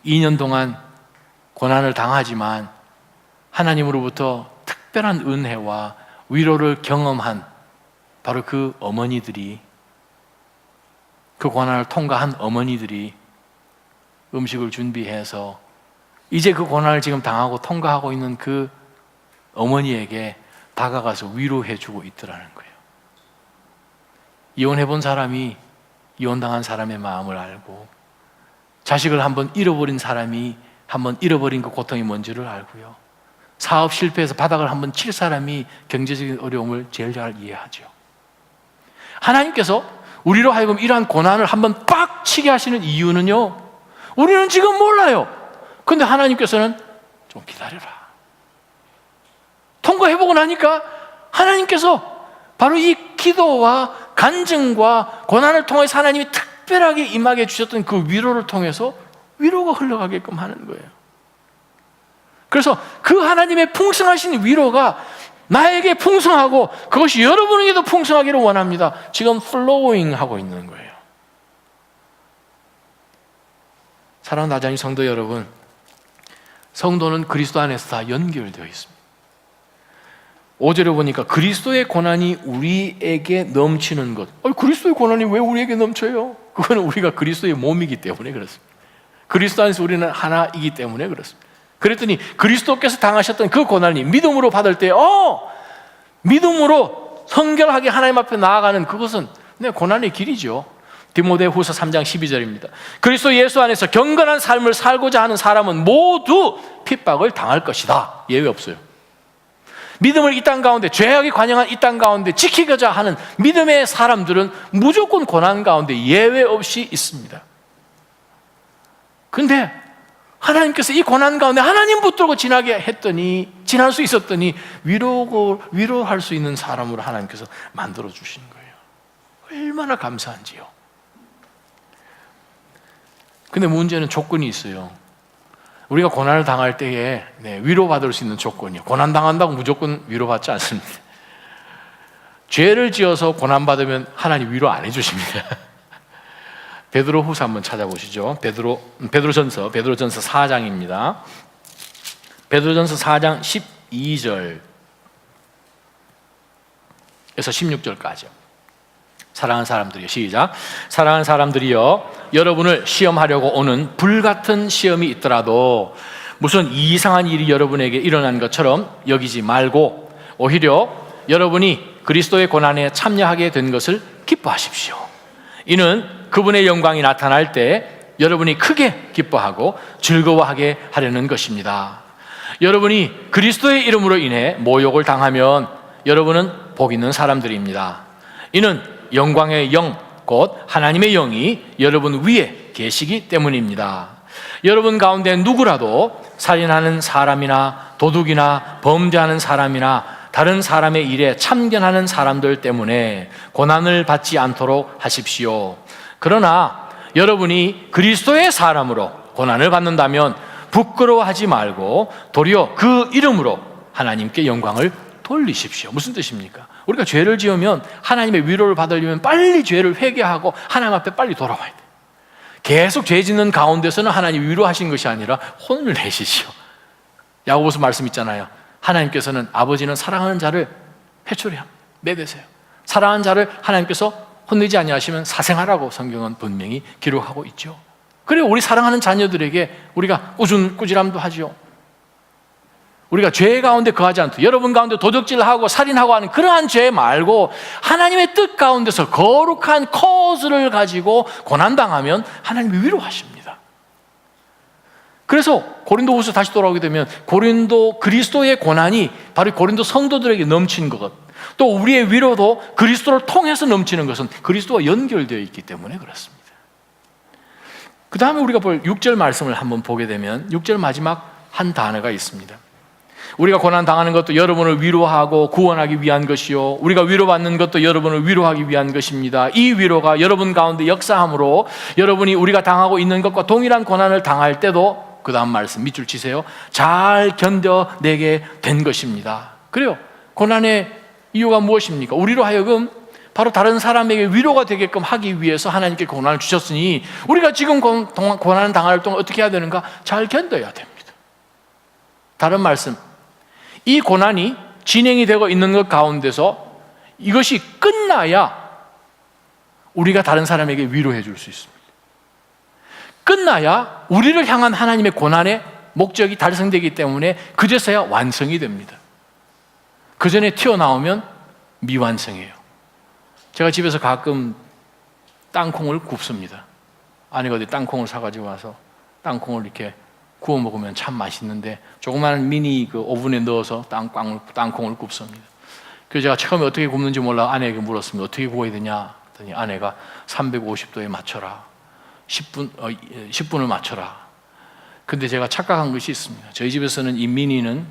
2년 동안 고난을 당하지만 하나님으로부터 특별한 은혜와 위로를 경험한 바로 그 어머니들이, 그 고난을 통과한 어머니들이 음식을 준비해서 이제 그 고난을 지금 당하고 통과하고 있는 그 어머니에게 다가가서 위로해주고 있더라는 거예요. 이혼해본 사람이 이혼당한 사람의 마음을 알고, 자식을 한번 잃어버린 사람이 한번 잃어버린 그 고통이 뭔지를 알고요, 사업 실패해서 바닥을 한번 칠 사람이 경제적인 어려움을 제일 잘 이해하죠. 하나님께서 우리로 하여금 이러한 고난을 한번 빡 치게 하시는 이유는요, 우리는 지금 몰라요. 근데 하나님께서는 좀 기다려라. 통과해보고 나니까 하나님께서 바로 이 기도와 간증과 고난을 통해서 하나님이 특별하게 임하게 주셨던 그 위로를 통해서 위로가 흘러가게끔 하는 거예요. 그래서 그 하나님의 풍성하신 위로가 나에게 풍성하고 그것이 여러분에게도 풍성하기를 원합니다. 지금 플로잉 하고 있는 거예요. 사랑하는 나자님 성도 여러분, 성도는 그리스도 안에서 다 연결되어 있습니다. 5절에 보니까 그리스도의 고난이 우리에게 넘치는 것. 그리스도의 고난이 왜 우리에게 넘쳐요? 그거는 우리가 그리스도의 몸이기 때문에 그렇습니다. 그리스도 안에서 우리는 하나이기 때문에 그렇습니다. 그랬더니 그리스도께서 당하셨던 그 고난이 믿음으로 받을 때 믿음으로 성결하게 하나님 앞에 나아가는 그것은 고난의 길이죠. 디모데후서 3장 12절입니다. 그리스도 예수 안에서 경건한 삶을 살고자 하는 사람은 모두 핍박을 당할 것이다. 예외 없어요. 믿음을 이 땅 가운데, 죄악이 관영한 이 땅 가운데 지키고자 하는 믿음의 사람들은 무조건 고난 가운데 예외 없이 있습니다. 근데 하나님께서 이 고난 가운데 하나님 붙들고 지날 수 있었더니 위로할 수 있는 사람으로 하나님께서 만들어 주신 거예요. 얼마나 감사한지요. 근데 문제는 조건이 있어요. 우리가 고난을 당할 때에 위로받을 수 있는 조건이요. 고난 당한다고 무조건 위로받지 않습니다. 죄를 지어서 고난받으면 하나님 위로 안 해주십니다. 베드로후서 한번 찾아보시죠. 베드로전서 4장입니다. 베드로전서 4장 12절에서 16절까지. 사랑하는 사람들이요, 시작. 사랑하는 사람들이요, 여러분을 시험하려고 오는 불같은 시험이 있더라도 무슨 이상한 일이 여러분에게 일어난 것처럼 여기지 말고 오히려 여러분이 그리스도의 고난에 참여하게 된 것을 기뻐하십시오. 이는 그분의 영광이 나타날 때 여러분이 크게 기뻐하고 즐거워하게 하려는 것입니다. 여러분이 그리스도의 이름으로 인해 모욕을 당하면 여러분은 복 있는 사람들입니다. 이는 영광의 영, 곧 하나님의 영이 여러분 위에 계시기 때문입니다. 여러분 가운데 누구라도 살인하는 사람이나 도둑이나 범죄하는 사람이나 다른 사람의 일에 참견하는 사람들 때문에 고난을 받지 않도록 하십시오. 그러나 여러분이 그리스도의 사람으로 고난을 받는다면 부끄러워하지 말고 도리어 그 이름으로 하나님께 영광을 돌리십시오. 무슨 뜻입니까? 우리가 죄를 지으면 하나님의 위로를 받으려면 빨리 죄를 회개하고 하나님 앞에 빨리 돌아와야 돼요. 계속 죄 짓는 가운데서는 하나님 위로하신 것이 아니라 혼을 내시시오. 야고보서 말씀 있잖아요. 하나님께서는 아버지는 사랑하는 자를 회초리 내대세요. 사랑하는 자를 하나님께서 혼내지 아니하시면 사생하라고 성경은 분명히 기록하고 있죠. 그래요, 우리 사랑하는 자녀들에게 우리가 꾸준함도 하죠. 우리가 죄 가운데 거하지 않도록, 여러분 가운데 도적질하고 살인하고 하는 그러한 죄 말고 하나님의 뜻 가운데서 거룩한 커즈를 가지고 고난당하면 하나님이 위로하십니다. 그래서 고린도후서 다시 돌아오게 되면 그리스도의 고난이 바로 고린도 성도들에게 넘친 것, 또 우리의 위로도 그리스도를 통해서 넘치는 것은 그리스도와 연결되어 있기 때문에 그렇습니다. 그 다음에 우리가 볼 6절 말씀을 한번 보게 되면 6절 마지막 한 단어가 있습니다. 우리가 고난 당하는 것도 여러분을 위로하고 구원하기 위한 것이요, 우리가 위로받는 것도 여러분을 위로하기 위한 것입니다. 이 위로가 여러분 가운데 역사함으로 여러분이 우리가 당하고 있는 것과 동일한 고난을 당할 때도, 그 다음 말씀 밑줄 치세요, 잘 견뎌내게 된 것입니다. 그래요, 고난의 이유가 무엇입니까? 우리로 하여금 바로 다른 사람에게 위로가 되게끔 하기 위해서 하나님께 고난을 주셨으니 우리가 지금 고난을 당할 동안 어떻게 해야 되는가? 잘 견뎌야 됩니다. 다른 말씀, 이 고난이 진행이 되고 있는 것 가운데서 이것이 끝나야 우리가 다른 사람에게 위로해 줄 수 있습니다. 끝나야 우리를 향한 하나님의 고난의 목적이 달성되기 때문에 그제서야 완성이 됩니다. 그 전에 튀어나오면 미완성이에요. 제가 집에서 가끔 땅콩을 굽습니다. 아내가 어디 땅콩을 사가지고 와서 땅콩을 이렇게 구워 먹으면 참 맛있는데 조그마한 미니 그 오븐에 넣어서 땅콩을 굽습니다. 그래서 제가 처음에 어떻게 굽는지 몰라 아내에게 물었습니다. 어떻게 구워야 되냐 했더니 아내가 350도에 맞춰라. 10분을 맞춰라. 근데 제가 착각한 것이 있습니다. 저희 집에서는 이 미니는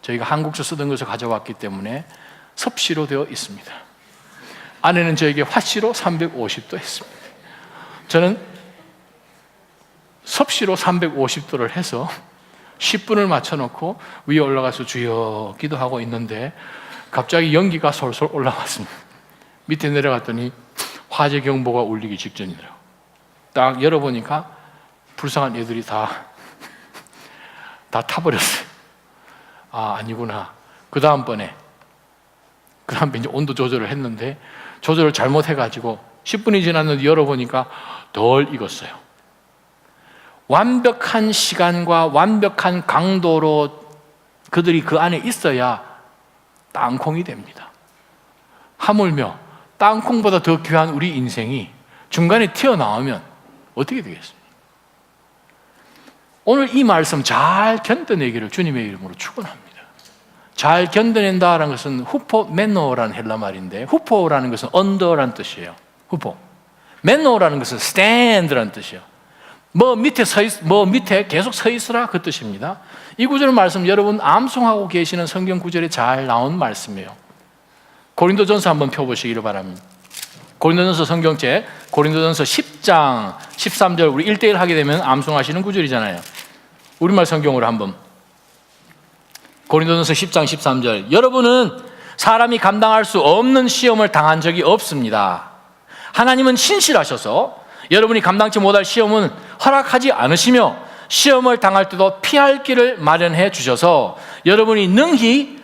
저희가 한국서 쓰던 것을 가져왔기 때문에 섭씨로 되어 있습니다. 아내는 저에게 화씨로 350도 했습니다. 저는 섭씨로 350도를 해서 10분을 맞춰놓고 위에 올라가서 주여 기도하고 있는데 갑자기 연기가 솔솔 올라왔습니다. 밑에 내려갔더니 화재 경보가 울리기 직전이더라고요. 딱 열어보니까 불쌍한 애들이 다 타버렸어요. 아, 아니구나. 그 다음번에 이제 온도 조절을 했는데 조절을 잘못해가지고 10분이 지났는데 열어보니까 덜 익었어요. 완벽한 시간과 완벽한 강도로 그들이 그 안에 있어야 땅콩이 됩니다. 하물며 땅콩보다 더 귀한 우리 인생이 중간에 튀어나오면 어떻게 되겠습니까? 오늘 이 말씀 잘 견뎌내기를 주님의 이름으로 축원합니다. 잘 견뎌낸다라는 것은 후포메노라는 헬라 말인데, 후포라는 것은 언더라는 뜻이에요. 후포. 메노라는 것은 stand라는 뜻이에요. 밑에 계속 서 있으라 그 뜻입니다. 이 구절 말씀 여러분 암송하고 계시는 성경 구절에 잘 나온 말씀이에요. 고린도전서 한번 펴보시기를 바랍니다. 고린도전서 성경책 고린도전서 10장 13절, 우리 1대1 하게 되면 암송하시는 구절이잖아요. 우리말 성경으로 한번. 고린도전서 10장 13절. 여러분은 사람이 감당할 수 없는 시험을 당한 적이 없습니다. 하나님은 신실하셔서 여러분이 감당치 못할 시험은 허락하지 않으시며 시험을 당할 때도 피할 길을 마련해 주셔서 여러분이 능히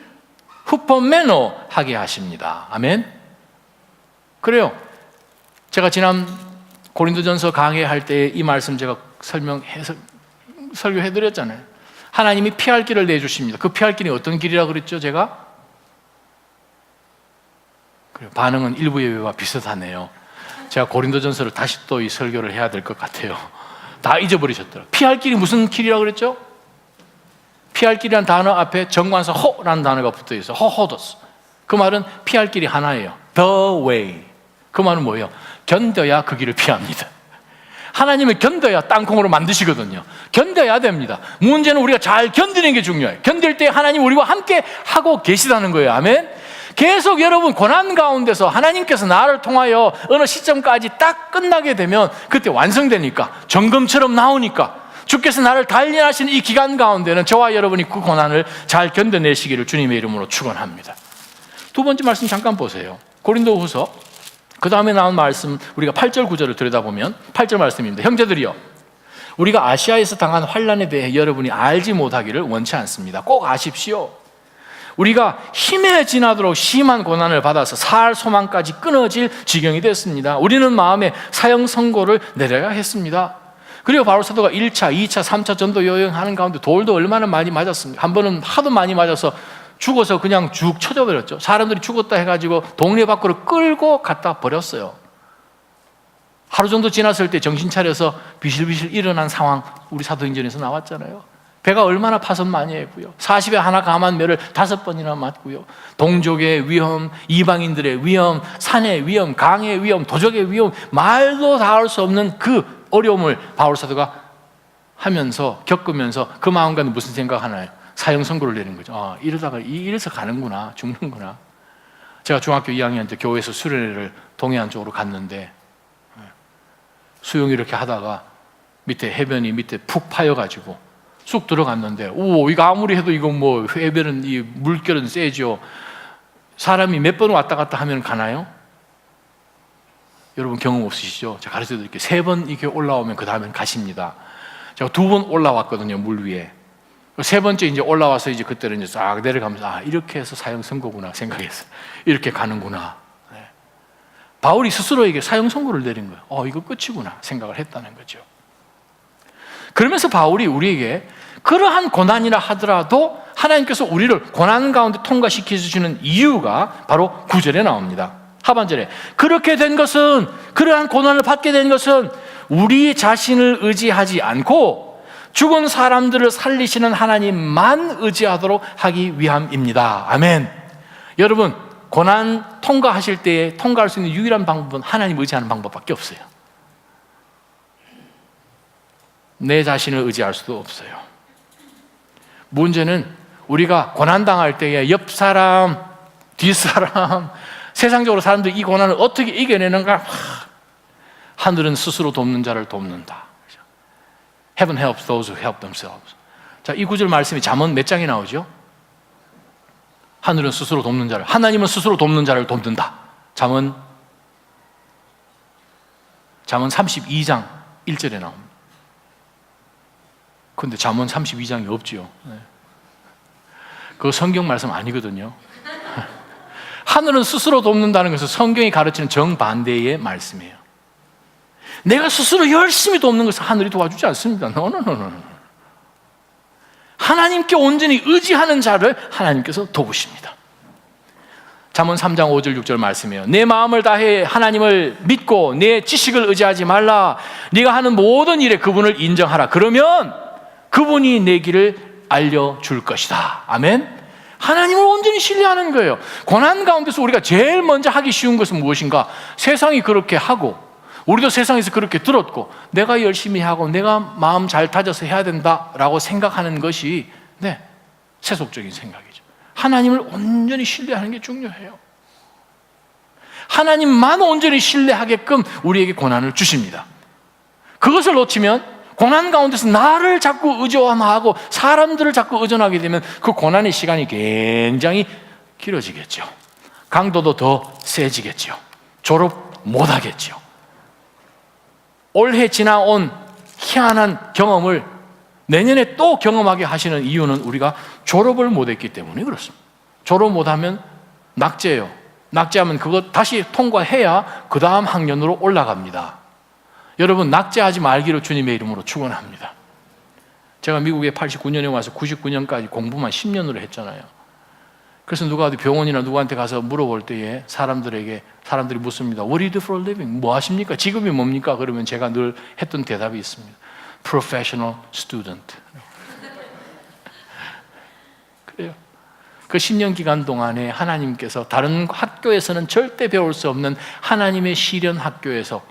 후포메노 하게 하십니다. 아멘. 그래요. 제가 지난 고린도전서 강의할 때 이 말씀 제가 설교해 드렸잖아요. 하나님이 피할 길을 내주십니다. 그 피할 길이 어떤 길이라 그랬죠, 제가? 그래요. 반응은 일부 예배와 비슷하네요. 제가 고린도전서를 다시 또 이 설교를 해야 될 것 같아요. 다 잊어버리셨더라고요. 피할 길이 무슨 길이라고 그랬죠? 피할 길이라는 단어 앞에 정관사 호라는 단어가 붙어 있어요. 호호도스. 그 말은 피할 길이 하나예요. The way. 그 말은 뭐예요? 견뎌야 그 길을 피합니다. 하나님을 견뎌야 땅콩으로 만드시거든요. 견뎌야 됩니다. 문제는 우리가 잘 견디는 게 중요해요. 견딜 때 하나님 우리와 함께 하고 계시다는 거예요. 아멘. 계속 여러분 고난 가운데서 하나님께서 나를 통하여 어느 시점까지 딱 끝나게 되면 그때 완성되니까, 점검처럼 나오니까, 주께서 나를 단련하시는 이 기간 가운데는 저와 여러분이 그 고난을 잘 견뎌내시기를 주님의 이름으로 축원합니다. 두 번째 말씀 잠깐 보세요. 고린도후서 그 다음에 나온 말씀, 우리가 8절 9절을 들여다보면 8절 말씀입니다. 형제들이여, 우리가 아시아에서 당한 환난에 대해 여러분이 알지 못하기를 원치 않습니다. 꼭 아십시오. 우리가 힘에 지나도록 심한 고난을 받아서 살 소망까지 끊어질 지경이 됐습니다. 우리는 마음에 사형 선고를 내려야 했습니다. 그리고 바울 사도가 1차, 2차, 3차 전도 여행하는 가운데 돌도 얼마나 많이 맞았습니까? 한 번은 하도 많이 맞아서 죽어서 그냥 쭉 쳐져버렸죠. 사람들이 죽었다 해가지고 동네 밖으로 끌고 갖다 버렸어요. 하루 정도 지났을 때 정신 차려서 비실비실 일어난 상황, 우리 사도행전에서 나왔잖아요. 배가 얼마나 파손 많이 했고요. 40에 하나 감한 매를 5번이나 맞고요. 동족의 위험, 이방인들의 위험, 산의 위험, 강의 위험, 도적의 위험, 말도 다 할 수 없는 그 어려움을 바울 사도가 하면서 겪으면서 그 마음과는 무슨 생각하나요? 사형 선고를 내는 거죠. 이러다가 이래서 가는구나, 죽는구나. 제가 중학교 2학년 때 교회에서 수련회를 동해안 쪽으로 갔는데 수영 이렇게 하다가 밑에 해변이 밑에 푹 파여가지고 쑥 들어갔는데, 이거 아무리 해도 이거 뭐 해변은 이 물결은 세죠. 사람이 몇 번 왔다 갔다 하면 가나요? 여러분 경험 없으시죠? 제가 가르쳐 드릴게요. 3번 이렇게 올라오면 그 다음엔 가십니다. 제가 2번 올라왔거든요, 물 위에. 3번째 이제 올라와서 이제 그때는 이제 싹 내려가면서 이렇게 해서 사형 선고구나 생각했어요. 이렇게 가는구나. 네. 바울이 스스로에게 사형 선고를 내린 거예요. 이거 끝이구나 생각을 했다는 거죠. 그러면서 바울이 우리에게 그러한 고난이라 하더라도 하나님께서 우리를 고난 가운데 통과시켜 주시는 이유가 바로 9절에 나옵니다. 하반절에 그렇게 된 것은, 그러한 고난을 받게 된 것은 우리 자신을 의지하지 않고 죽은 사람들을 살리시는 하나님만 의지하도록 하기 위함입니다. 아멘. 여러분, 고난 통과하실 때에 통과할 수 있는 유일한 방법은 하나님 의지하는 방법밖에 없어요. 내 자신을 의지할 수도 없어요. 문제는 우리가 고난당할 때에 옆 사람, 뒷 사람, 세상적으로 사람들이 이 고난을 어떻게 이겨내는가? 하늘은 스스로 돕는 자를 돕는다. Heaven helps those who help themselves. 자, 이 구절 말씀이 잠언 몇 장이 나오죠? 하늘은 스스로 돕는 자를, 하나님은 스스로 돕는 자를 돕는다. 잠언 32장 1절에 나옵니다. 그런데 잠언 32장이 없지요. 그거 성경 말씀 아니거든요. 하늘은 스스로 돕는다는 것은 성경이 가르치는 정반대의 말씀이에요. 내가 스스로 열심히 돕는 것을 하늘이 도와주지 않습니다. 노노노노. 하나님께 온전히 의지하는 자를 하나님께서 도우십니다. 잠언 3장 5절 6절 말씀이에요. 내 마음을 다해 하나님을 믿고 내 지식을 의지하지 말라. 네가 하는 모든 일에 그분을 인정하라. 그러면 그분이 내 길을 알려줄 것이다. 아멘. 하나님을 온전히 신뢰하는 거예요. 고난 가운데서 우리가 제일 먼저 하기 쉬운 것은 무엇인가? 세상이 그렇게 하고 우리도 세상에서 그렇게 들었고 내가 열심히 하고 내가 마음 잘 다져서 해야 된다라고 생각하는 것이 세속적인 생각이죠. 하나님을 온전히 신뢰하는 게 중요해요. 하나님만 온전히 신뢰하게끔 우리에게 고난을 주십니다. 그것을 놓치면 고난 가운데서 나를 자꾸 의존하고 사람들을 자꾸 의존하게 되면 그 고난의 시간이 굉장히 길어지겠죠. 강도도 더 세지겠죠. 졸업 못하겠죠. 올해 지나온 희한한 경험을 내년에 또 경험하게 하시는 이유는 우리가 졸업을 못했기 때문에 그렇습니다. 졸업 못하면 낙제예요. 낙제하면 그거 다시 통과해야 그 다음 학년으로 올라갑니다. 여러분, 낙제하지 말기를 주님의 이름으로 축원합니다. 제가 미국에 89년에 와서 99년까지 공부만 10년으로 했잖아요. 그래서 누가 어디 병원이나 누구한테 가서 물어볼 때에 사람들이 묻습니다. What do you do for a living? 뭐 하십니까? 직업이 뭡니까? 그러면 제가 늘 했던 대답이 있습니다. Professional student. 그래요. 그 10년 기간 동안에 하나님께서 다른 학교에서는 절대 배울 수 없는 하나님의 시련 학교에서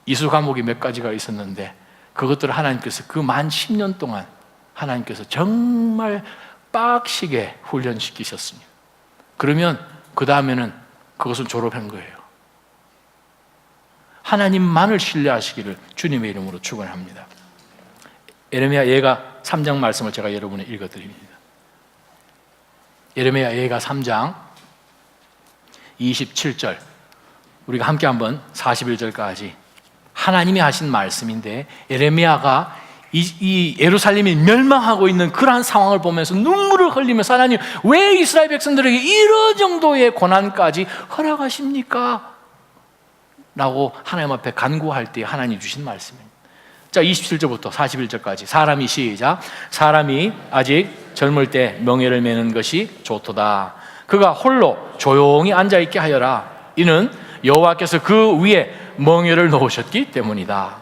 이수 과목이 몇 가지가 있었는데 그것들을 하나님께서 그 만 10년 동안 하나님께서 정말 빡시게 훈련시키셨습니다. 그러면 그 다음에는 그것을 졸업한 거예요. 하나님만을 신뢰하시기를 주님의 이름으로 축원합니다. 예레미야 예가 3장 말씀을 제가 여러분에 읽어드립니다. 예레미야 예가 3장 27절 우리가 함께 한번 41절까지 하나님이 하신 말씀인데 예레미야가 이 예루살렘이 멸망하고 있는 그러한 상황을 보면서 눈물을 흘리면서 하나님 왜 이스라엘 백성들에게 이런 정도의 고난까지 허락하십니까? 라고 하나님 앞에 간구할 때 하나님 주신 말씀입니다. 자, 27절부터 41절까지 사람이 시작. 사람이 아직 젊을 때 명예를 매는 것이 좋도다. 그가 홀로 조용히 앉아있게 하여라. 이는 여호와께서 그 위에 멍에를 놓으셨기 때문이다.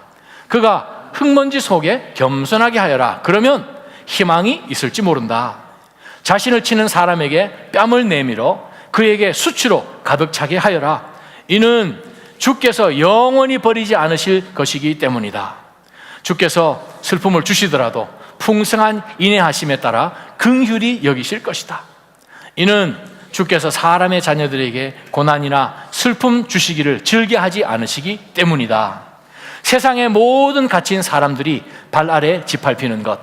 그가 흙먼지 속에 겸손하게 하여라. 그러면 희망이 있을지 모른다. 자신을 치는 사람에게 뺨을 내밀어 그에게 수치로 가득 차게 하여라. 이는 주께서 영원히 버리지 않으실 것이기 때문이다. 주께서 슬픔을 주시더라도 풍성한 인내하심에 따라 긍휼히 여기실 것이다. 이는 주께서 사람의 자녀들에게 고난이나 슬픔 주시기를 즐겨하지 않으시기 때문이다. 세상의 모든 갇힌 사람들이 발 아래 짓밟히는 것,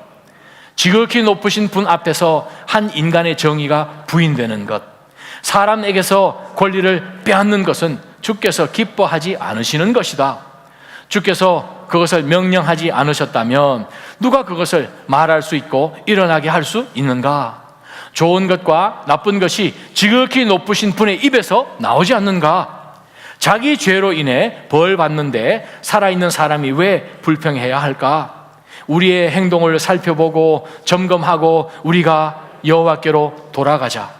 지극히 높으신 분 앞에서 한 인간의 정의가 부인되는 것, 사람에게서 권리를 빼앗는 것은 주께서 기뻐하지 않으시는 것이다. 주께서 그것을 명령하지 않으셨다면 누가 그것을 말할 수 있고 일어나게 할 수 있는가? 좋은 것과 나쁜 것이 지극히 높으신 분의 입에서 나오지 않는가? 자기 죄로 인해 벌 받는데 살아있는 사람이 왜 불평해야 할까? 우리의 행동을 살펴보고 점검하고 우리가 여호와께로 돌아가자.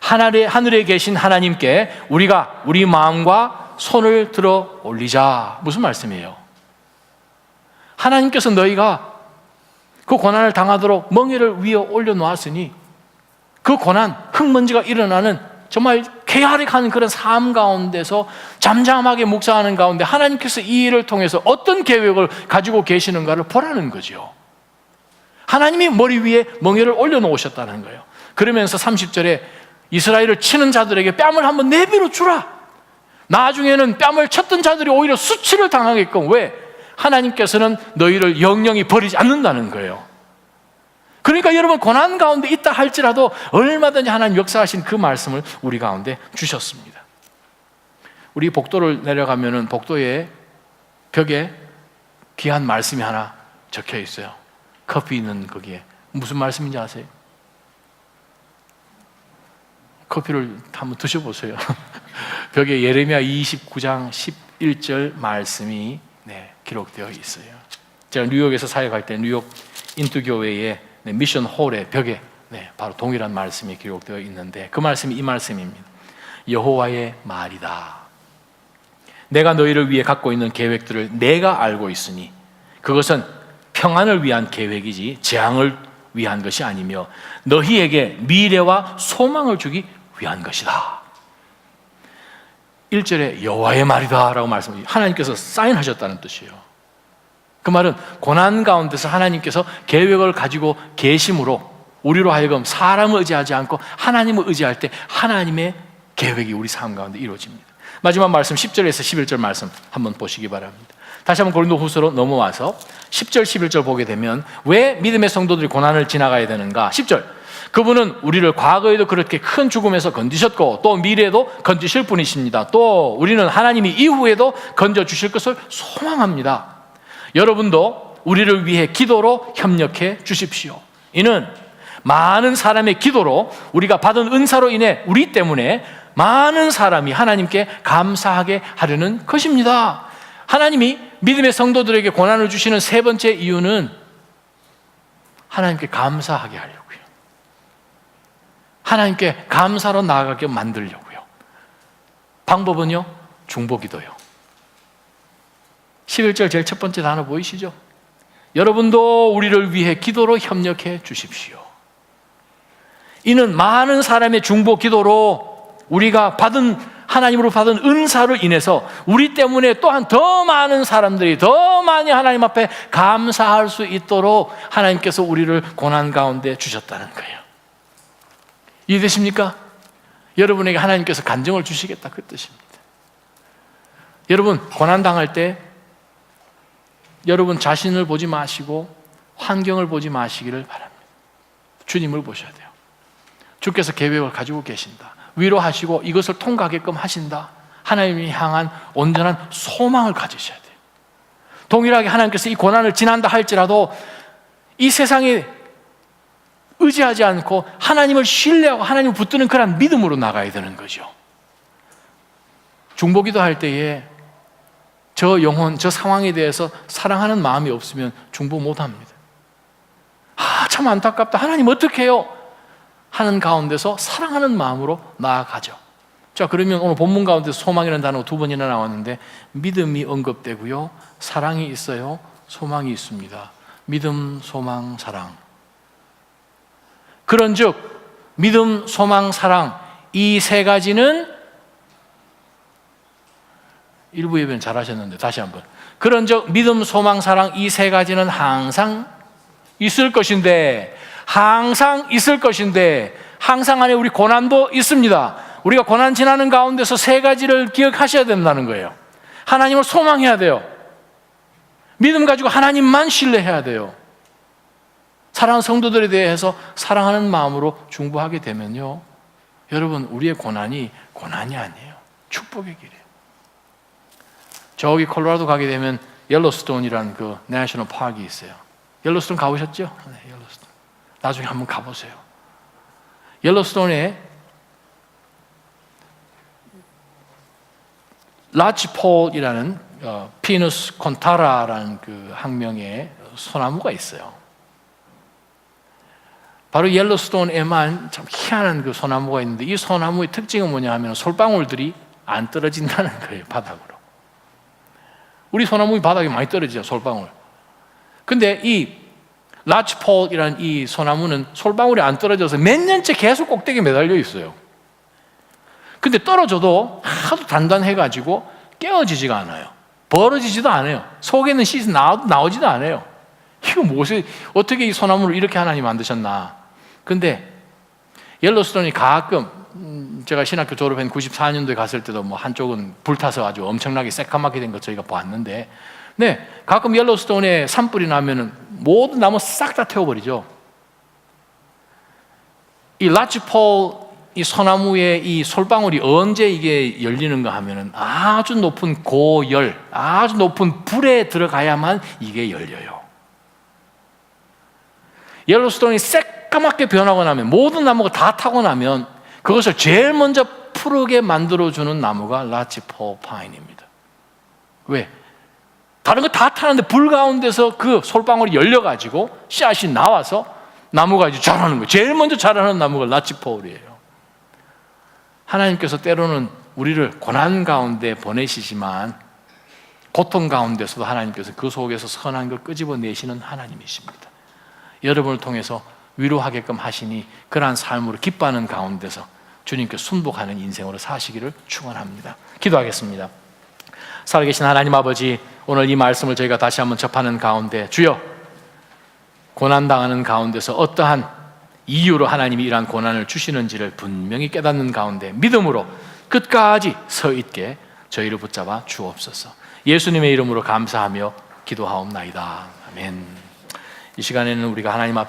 하늘에 계신 하나님께 우리가 우리 마음과 손을 들어 올리자. 무슨 말씀이에요? 하나님께서 너희가 그 고난을 당하도록 멍에를 위에 올려놓았으니 그 고난, 흙먼지가 일어나는 정말 쾌활한 그런 삶 가운데서 잠잠하게 묵상하는 가운데 하나님께서 이 일을 통해서 어떤 계획을 가지고 계시는가를 보라는 거죠. 하나님이 머리 위에 멍에를 올려놓으셨다는 거예요. 그러면서 30절에 이스라엘을 치는 자들에게 뺨을 한번 내밀어 주라. 나중에는 뺨을 쳤던 자들이 오히려 수치를 당하게끔. 왜? 하나님께서는 너희를 영영히 버리지 않는다는 거예요. 그러니까 여러분, 고난 가운데 있다 할지라도 얼마든지 하나님 역사하신 그 말씀을 우리 가운데 주셨습니다. 우리 복도를 내려가면은 복도에 벽에 귀한 말씀이 하나 적혀 있어요. 커피 있는 거기에. 무슨 말씀인지 아세요? 커피를 한번 드셔보세요. 벽에 예레미야 29장 11절 말씀이 기록되어 있어요. 제가 뉴욕에서 사역할 때 뉴욕 인투교회의 미션 홀의 벽에 바로 동일한 말씀이 기록되어 있는데, 그 말씀이 이 말씀입니다. 여호와의 말이다. 내가 너희를 위해 갖고 있는 계획들을 내가 알고 있으니 그것은 평안을 위한 계획이지 재앙을 위한 것이 아니며 너희에게 미래와 소망을 주기 위한 것이다. 1절에 여호와의 말이다 라고 말씀하시죠. 하나님께서 사인하셨다는 뜻이에요. 그 말은 고난 가운데서 하나님께서 계획을 가지고 계심으로 우리로 하여금 사람을 의지하지 않고 하나님을 의지할 때 하나님의 계획이 우리 삶 가운데 이루어집니다. 마지막 말씀 10절에서 11절 말씀 한번 보시기 바랍니다. 다시 한번 고린도후서로 넘어와서 10절 11절 보게 되면 왜 믿음의 성도들이 고난을 지나가야 되는가? 10절, 그분은 우리를 과거에도 그렇게 큰 죽음에서 건지셨고 또 미래에도 건지실 분이십니다. 또 우리는 하나님이 이후에도 건져주실 것을 소망합니다. 여러분도 우리를 위해 기도로 협력해 주십시오. 이는 많은 사람의 기도로 우리가 받은 은사로 인해 우리 때문에 많은 사람이 하나님께 감사하게 하려는 것입니다. 하나님이 믿음의 성도들에게 고난을 주시는 세 번째 이유는 하나님께 감사하게 하려고요. 하나님께 감사로 나아가게 만들려고요. 방법은요, 중보기도요. 11절 제일 첫 번째 단어 보이시죠? 여러분도 우리를 위해 기도로 협력해 주십시오. 이는 많은 사람의 중보기도로 우리가 하나님으로 받은 은사를 인해서 우리 때문에 또한 더 많은 사람들이 더 많이 하나님 앞에 감사할 수 있도록 하나님께서 우리를 고난 가운데 주셨다는 거예요. 이해되십니까? 여러분에게 하나님께서 간증을 주시겠다, 그 뜻입니다. 여러분, 고난 당할 때 여러분 자신을 보지 마시고 환경을 보지 마시기를 바랍니다. 주님을 보셔야 돼요. 주께서 계획을 가지고 계신다. 위로하시고 이것을 통과하게끔 하신다. 하나님을 향한 온전한 소망을 가지셔야 돼요. 동일하게 하나님께서 이 고난을 지난다 할지라도 이 세상에 의지하지 않고 하나님을 신뢰하고 하나님을 붙드는 그런 믿음으로 나가야 되는 거죠. 중보기도 할 때에 저 영혼, 저 상황에 대해서 사랑하는 마음이 없으면 중보 못합니다. 참 안타깝다. 하나님 어떻게 해요? 하는 가운데서 사랑하는 마음으로 나아가죠. 자, 그러면 오늘 본문 가운데 소망이라는 단어가 두 번이나 나왔는데 믿음이 언급되고요, 사랑이 있어요, 소망이 있습니다. 믿음, 소망, 사랑. 그런즉 믿음, 소망, 사랑 이 세 가지는 일부 예배는 잘하셨는데 다시 한번. 그런즉 믿음, 소망, 사랑 이 세 가지는 항상 있을 것인데, 항상 있을 것인데, 항상 안에 우리 고난도 있습니다. 우리가 고난 지나는 가운데서 세 가지를 기억하셔야 된다는 거예요. 하나님을 소망해야 돼요. 믿음 가지고 하나님만 신뢰해야 돼요. 사랑하는 성도들에 대해서 사랑하는 마음으로 중보하게 되면요, 여러분, 우리의 고난이 아니에요. 축복의 길이에요. 저기 콜로라도 가게 되면 옐로스톤이라는 그 내셔널 파크가 있어요. 옐로스톤 가보셨죠? 네, 옐로스톤. 나중에 한번 가보세요. 옐로스톤에 라치폴이라는 피누스 콘타라라는 그 학명의 소나무가 있어요. 바로 옐로스톤에만 참 희한한 그 소나무가 있는데, 이 소나무의 특징은 뭐냐 하면 솔방울들이 안 떨어진다는 거예요, 바닥으로. 우리 소나무의 바닥에 많이 떨어지죠, 솔방울. 근데 이 라치폴이라는 이 소나무는 솔방울이 안 떨어져서 몇 년째 계속 꼭대기에 매달려 있어요. 근데 떨어져도 하도 단단해가지고 깨어지지가 않아요. 벌어지지도 않아요. 속에는 씨앗이 나오지도 않아요. 이거 무엇이, 어떻게 이 소나무를 이렇게 하나님 만드셨나. 근데 옐로스톤이 가끔 제가 신학교 졸업한 94년도에 갔을 때도 뭐 한쪽은 불타서 아주 엄청나게 새까맣게 된 거 저희가 봤는데, 네, 가끔 옐로스톤에 산불이 나면은 모든 나무 싹 다 태워버리죠. 이 라치폴 이 소나무의 이 솔방울이 언제 이게 열리는가 하면은 아주 높은 고열, 아주 높은 불에 들어가야만 이게 열려요. 옐로스톤이 새까맣게 변하고 나면, 모든 나무가 다 타고 나면 그것을 제일 먼저 푸르게 만들어주는 나무가 라치폴 파인입니다. 왜? 다른 거 다 타는데 불 가운데서 그 솔방울이 열려가지고 씨앗이 나와서 나무가 이제 자라는 거예요. 제일 먼저 자라는 나무가 라치폴이에요. 하나님께서 때로는 우리를 고난 가운데 보내시지만 고통 가운데서도 하나님께서 그 속에서 선한 걸 끄집어내시는 하나님이십니다. 여러분을 통해서 위로하게끔 하시니 그러한 삶으로 기뻐하는 가운데서 주님께 순복하는 인생으로 사시기를 축원합니다. 기도하겠습니다. 살아계신 하나님 아버지, 오늘 이 말씀을 저희가 다시 한번 접하는 가운데 주여, 고난당하는 가운데서 어떠한 이유로 하나님이 이러한 고난을 주시는지를 분명히 깨닫는 가운데 믿음으로 끝까지 서 있게 저희를 붙잡아 주옵소서. 예수님의 이름으로 감사하며 기도하옵나이다. 아멘. 이 시간에는 우리가 하나님 앞에